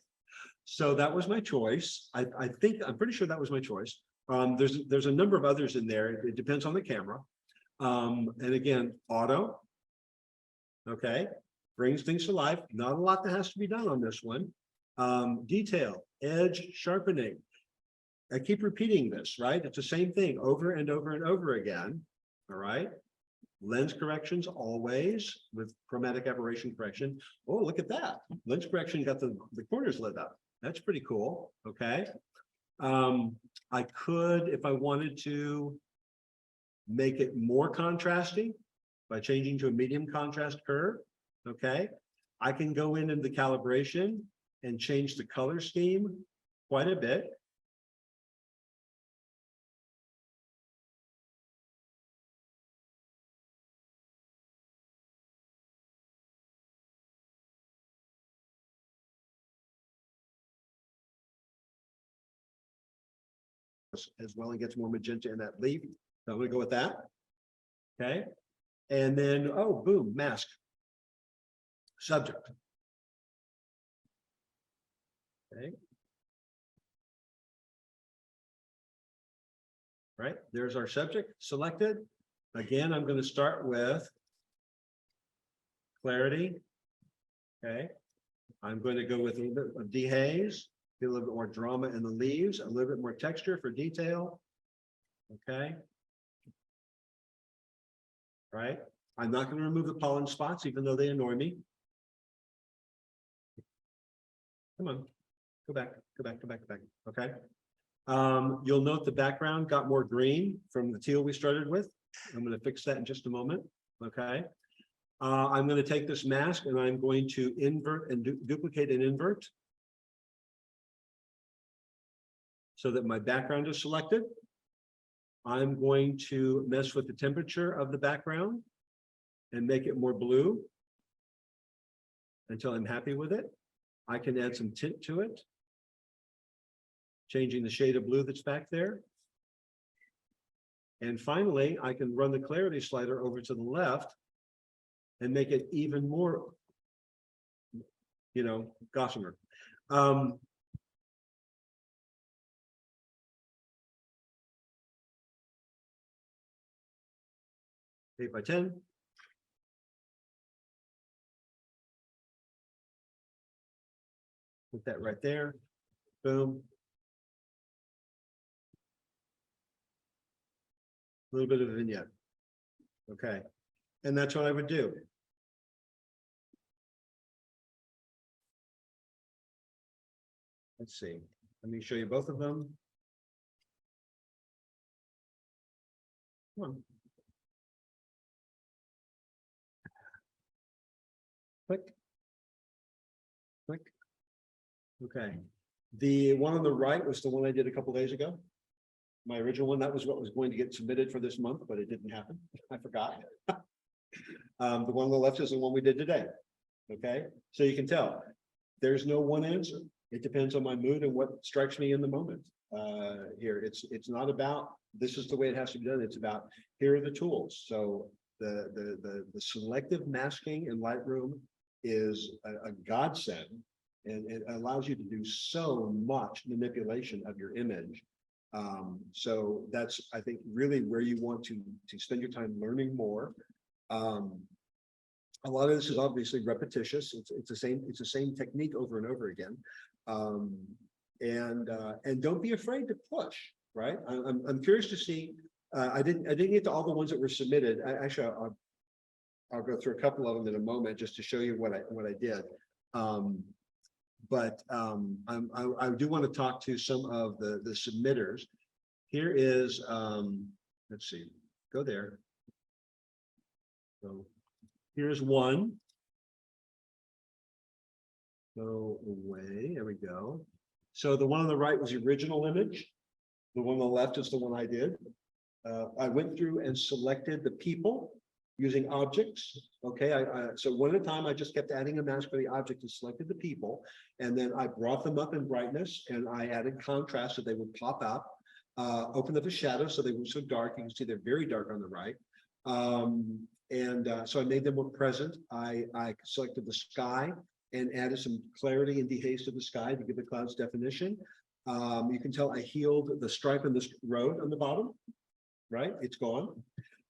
So that was my choice. I think, I'm pretty sure that was my choice. There's a number of others in there. It depends on the camera. And again, auto. Okay, brings things to life. Not a lot that has to be done on this one. Detail, edge sharpening. I keep repeating this, right? It's the same thing over and over and over again. All right. Lens corrections always with chromatic aberration correction. Oh, look at that. Lens correction got the corners lit up. That's pretty cool. Okay. I could, if I wanted to, make it more contrasty by changing to a medium contrast curve. Okay. I can go in the calibration and change the color scheme quite a bit. As well, and gets more magenta in that leaf. So I'm going to go with that. Okay. And then, oh, boom, mask. Subject. Okay. Right, there's our subject selected. Again, I'm going to start with clarity. Okay, I'm going to go with a little bit of dehaze, get a little bit more drama in the leaves, a little bit more texture for detail. Okay. Right, I'm not going to remove the pollen spots, even though they annoy me. Come on, go back, go back, go back, go back. Okay. You'll note the background got more green from the teal we started with. I'm going to fix that in just a moment. Okay. I'm going to take this mask and I'm going to invert and duplicate and invert so that my background is selected. I'm going to mess with the temperature of the background and make it more blue until I'm happy with it. I can add some tint to it, changing the shade of blue that's back there. And finally, I can run the clarity slider over to the left and make it even more, gossamer. 8 by 10. Put that right there. Boom. A little bit of a vignette. Okay. And that's what I would do. Let's see. Let me show you both of them. Come on. Click. Click. Okay. The one on the right was the one I did a couple days ago. My original one, that was what was going to get submitted for this month, but it didn't happen. I forgot. The one on the left is the one we did today. Okay, so you can tell there's no one answer. It depends on my mood and what strikes me in the moment. Here, it's not about this is the way it has to be done. It's about here are the tools. So the selective masking in Lightroom is a godsend, and it allows you to do so much manipulation of your image. So that's, I think, really where you want to spend your time learning more. A lot of this is obviously repetitious. It's the same technique over and over again. And don't be afraid to push, right? I'm curious to see. I didn't get to all the ones that were submitted. I'll go through a couple of them in a moment just to show you what I did. But I do want to talk to some of the submitters. Here is, let's see, go there. So here's one. Go away, there we go. So the one on the right was the original image. The one on the left is the one I did. I went through and selected the people using objects. Okay, so one at a time, I just kept adding a mask for the object and selected the people. And then I brought them up in brightness and I added contrast so they would pop out. Opened up the shadows so they were so dark. You can see they're very dark on the right. So I made them more present. I selected the sky and added some clarity and dehaze to the sky to give the clouds definition. You can tell I healed the stripe in this road on the bottom, right? It's gone.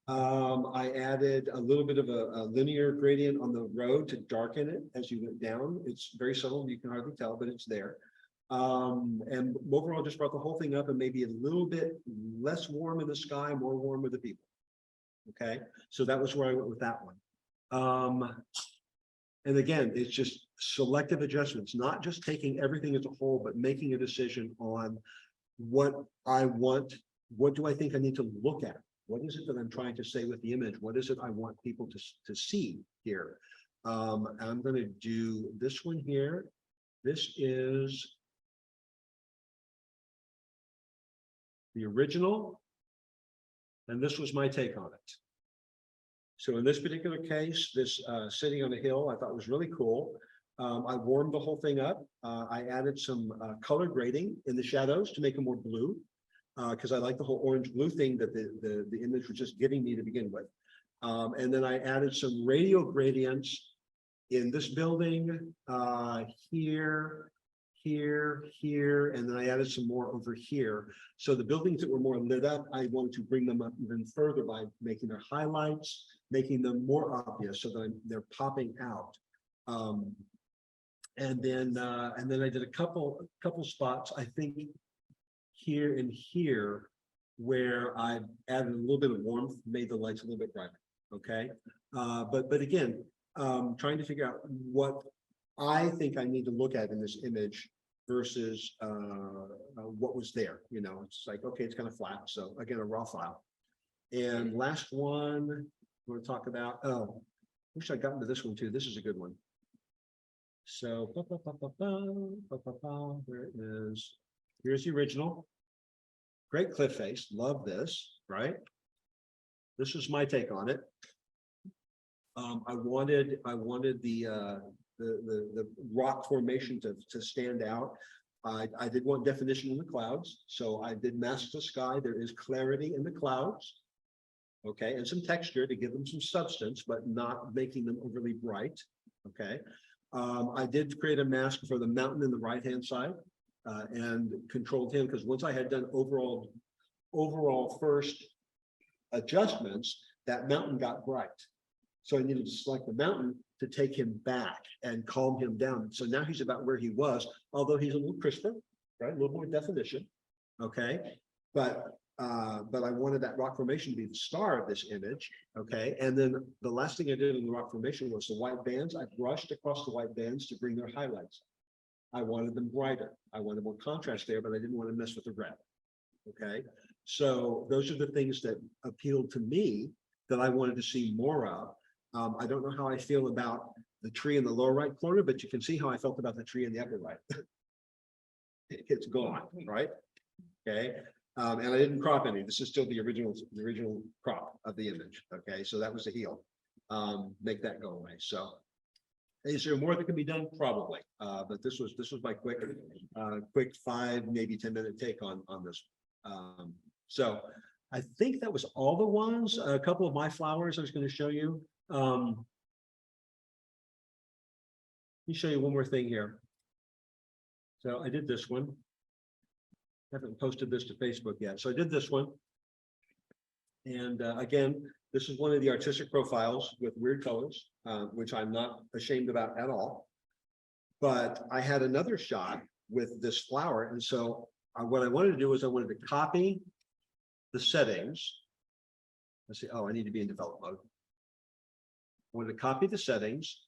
I added a little bit of a linear gradient on the road to darken it as you went down. It's very subtle, you can hardly tell, but it's there. And overall just brought the whole thing up and maybe a little bit less warm in the sky, more warm with the people. Okay, so that was where I went with that one. And again, it's just selective adjustments, not just taking everything as a whole, but making a decision on what I want. What do I think I need to look at? What is it that I'm trying to say with the image? What is it I want people to see here? I'm going to do this one here. This is the original, and this was my take on it. So in this particular case, this sitting on a hill, I thought was really cool. I warmed the whole thing up. I added some color grading in the shadows to make them more blue, because I like the whole orange blue thing that the image was just giving me to begin with. And then I added some radial gradients in this building, here, here, here, and then I added some more over here. So the buildings that were more lit up, I wanted to bring them up even further by making their highlights, making them more obvious so that they're popping out. And then I did a couple spots, I think here and here, where I added a little bit of warmth, made the lights a little bit brighter. Okay, but again, trying to figure out what I think I need to look at in this image versus what was there. You know, it's like, okay, it's kind of flat. So again, a raw file. And last one we're going to talk about. Oh, wish I'd gotten to this one too. This is a good one. So there it is. Here's the original. Great cliff face. Love this, right? This is my take on it. I wanted the rock formation to stand out. I did want definition in the clouds, so I did mask the sky. There is clarity in the clouds, okay, and some texture to give them some substance, but not making them overly bright. Okay, I did create a mask for the mountain in the right-hand side and controlled him, because once I had done overall first adjustments, that mountain got bright. So I needed to select the mountain to take him back and calm him down. So now he's about where he was, although he's a little crisper, right? A little more definition. Okay. But I wanted that rock formation to be the star of this image. Okay. And then the last thing I did in the rock formation was the white bands. I brushed across the white bands to bring their highlights. I wanted them brighter. I wanted more contrast there, but I didn't want to mess with the red. Okay. So those are the things that appealed to me that I wanted to see more of. I don't know how I feel about the tree in the lower right corner, but you can see how I felt about the tree in the upper right. It's gone, right? Okay. And I didn't crop any. This is still the original crop of the image. Okay. So that was the heel. Make that go away. So is there more that can be done? Probably. But this was my quick 5, maybe 10-minute take on this. So I think that was all the ones. A couple of my flowers I was going to show you. Let me show you one more thing here. So I did this one. Haven't posted this to Facebook yet. So I did this one. And again, this is one of the artistic profiles with weird colors, which I'm not ashamed about at all. But I had another shot with this flower. And so what I wanted to do was I wanted to copy the settings. Let's see. Oh, I need to be in develop mode. I wanted to copy the settings.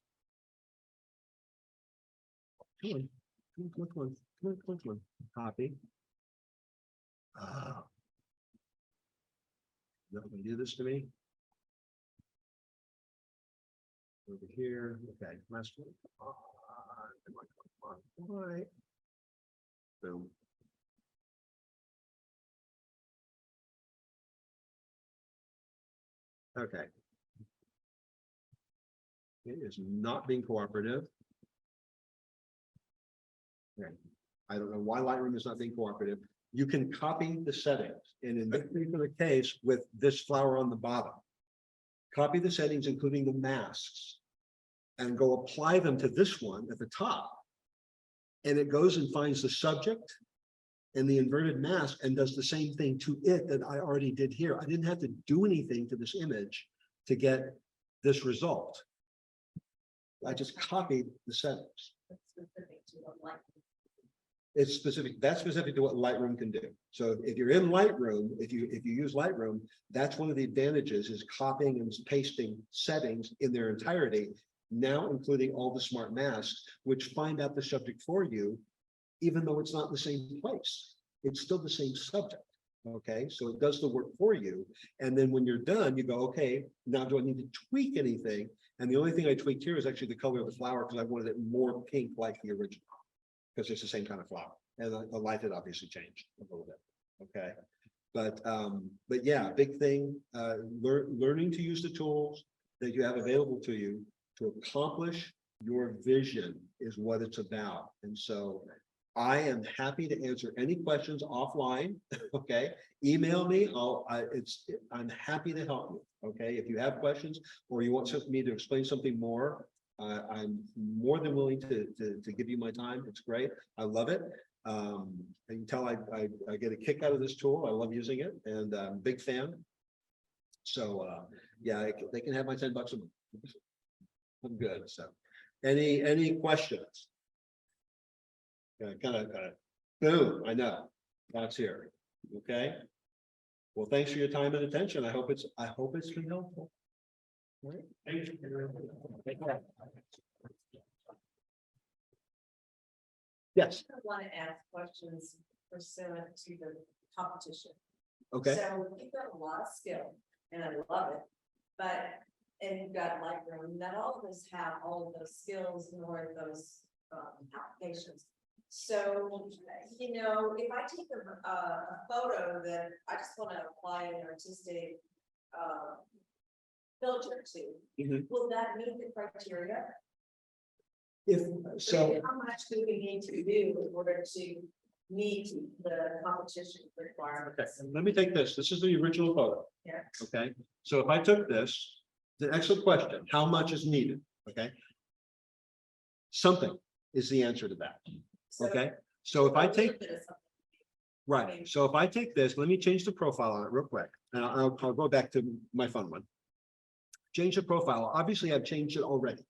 Come on. Copy. Not gonna do this to me. Over here. Okay, last one. Right. Boom. Okay. It is not being cooperative. Okay. I don't know why Lightroom is not being cooperative. You can copy the settings, and in this particular case, with this flower on the bottom, copy the settings, including the masks, and go apply them to this one at the top. And it goes and finds the subject and the inverted mask and does the same thing to it that I already did here. I didn't have to do anything to this image to get this result. I just copied the settings. It's specific. That's specific to what Lightroom can do. So if you're in Lightroom, if you use Lightroom, that's one of the advantages is copying and pasting settings in their entirety, now including all the smart masks, which find out the subject for you, even though it's not in the same place. It's still the same subject. Okay, so it does the work for you. And then when you're done, you go, okay, now do I need to tweak anything? And the only thing I tweaked here is actually the color of the flower because I wanted it more pink like the original, because it's the same kind of flower. And the light had obviously changed a little bit. Okay. But yeah, big thing, learning to use the tools that you have available to you to accomplish your vision is what it's about. And so I am happy to answer any questions offline. Okay, email me. I'm happy to help you. Okay, if you have questions or you want me to explain something more, I'm more than willing to give you my time. It's great. I love it. You can tell I get a kick out of this tool. I love using it, and I'm a big fan. So, yeah, they can have my $10 a month. I'm good. So, any questions? Kind of, boom, I know, that's here. Okay. Well, thanks for your time and attention. I hope it's been helpful. All right. Thank you. Yes, I want to ask questions pursuant to the competition. okay, So you've got a lot of skill and I love it, but, and you've got Lightroom, not all of us have all of those skills nor those applications. So, you know, if I take a photo that I just want to apply an artistic filter to, Mhm. will that meet the criteria? if so, How much do we need to do in order to meet the competition okay, requirements? let me take this. This is the original photo. Yeah. Okay, so if I took this, it's an excellent question. How much is needed? Okay. Something is the answer to that. So Okay, so if I a little take, bit of something. right, so if I take this, let me change the profile on it real quick, and I'll go back to my fun one. Change the profile. Obviously, I've changed it already.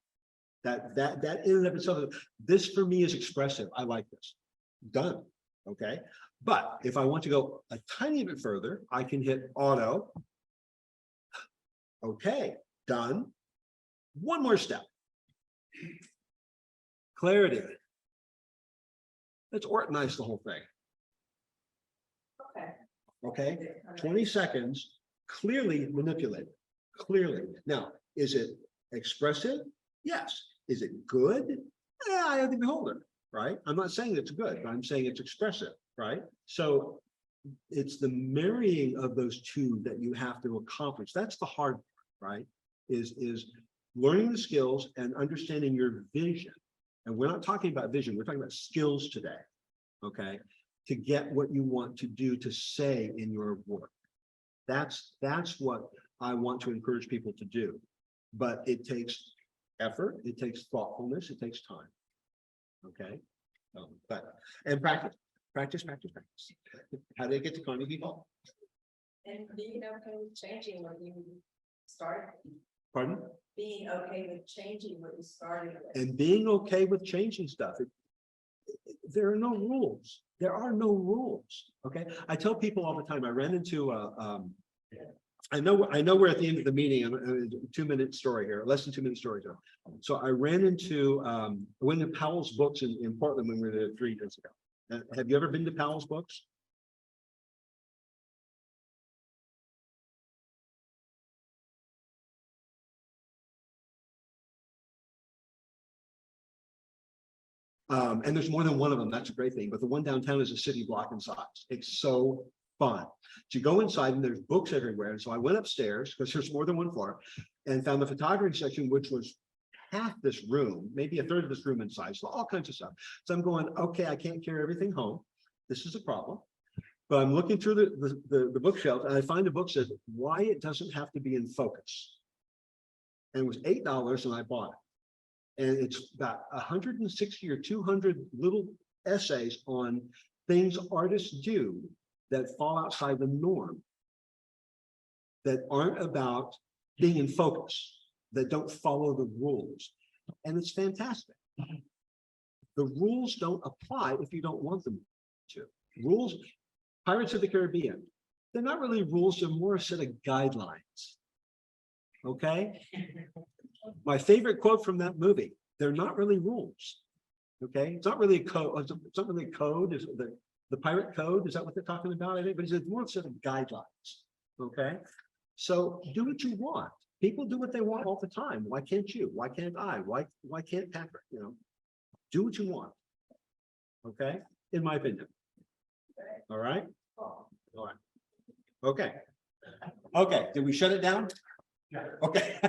That in and of itself, this for me is expressive. I like this. Done. Okay, but if I want to go a tiny bit further, I can hit auto. Okay, done. One more step. Clarity. Let's Ortonize the whole thing. Okay. Okay, 20 seconds, clearly manipulated, clearly. Now, is it expressive? Yes. Is it good? I have the beholder, right? I'm not saying it's good, but I'm saying it's expressive, right? So it's the marrying of those two that you have to accomplish. That's the hard part, right? Is learning the skills and understanding your vision. And we're not talking about vision, we're talking about skills today, okay? To get what you want to do, to say in your work. That's what I want to encourage people to do. But it takes effort, it takes thoughtfulness, it takes time. Okay. And practice. How did I get to Carnegie Hall? And being okay with changing what you started, Pardon? being okay with changing what you started with. And being okay with changing stuff. There are no rules. There are no rules. Okay. I tell people all the time, I ran into I know we're at the end of the meeting. I'm a 2-minute story here, less than 2-minute story here. So I ran into I went to Powell's Books in Portland when we were there 3 years ago. Have you ever been to Powell's Books? And there's more than one of them. That's a great thing. But the one downtown is a city block in size. It's so fun. So you go inside and there's books everywhere. And so I went upstairs because there's more than one floor and found the photography section, which was half this room, maybe a third of this room in size, so all kinds of stuff. So I'm going, okay, I can't carry everything home. This is a problem. But I'm looking through the bookshelf and I find a book that says why it doesn't have to be in focus. And it was $8 and I bought it. And it's about 160 or 200 little essays on things artists do that fall outside the norm, that aren't about being in focus, that don't follow the rules. And it's fantastic. The rules don't apply if you don't want them to. Rules, Pirates of the Caribbean, they're not really rules, they're more a set of guidelines. Okay? My favorite quote from that movie, they're not really rules. Okay, it's not really a code, it's not really a code, is the pirate code, is that what they're talking about? I think, but it's more a set of guidelines. Okay, so do what you want. People do what they want all the time. Why can't you? Why can't I? Why can't Patrick? You know, do what you want. Okay, in my opinion. All right. All right. Okay. Okay. Did we shut it down? Yeah. Okay.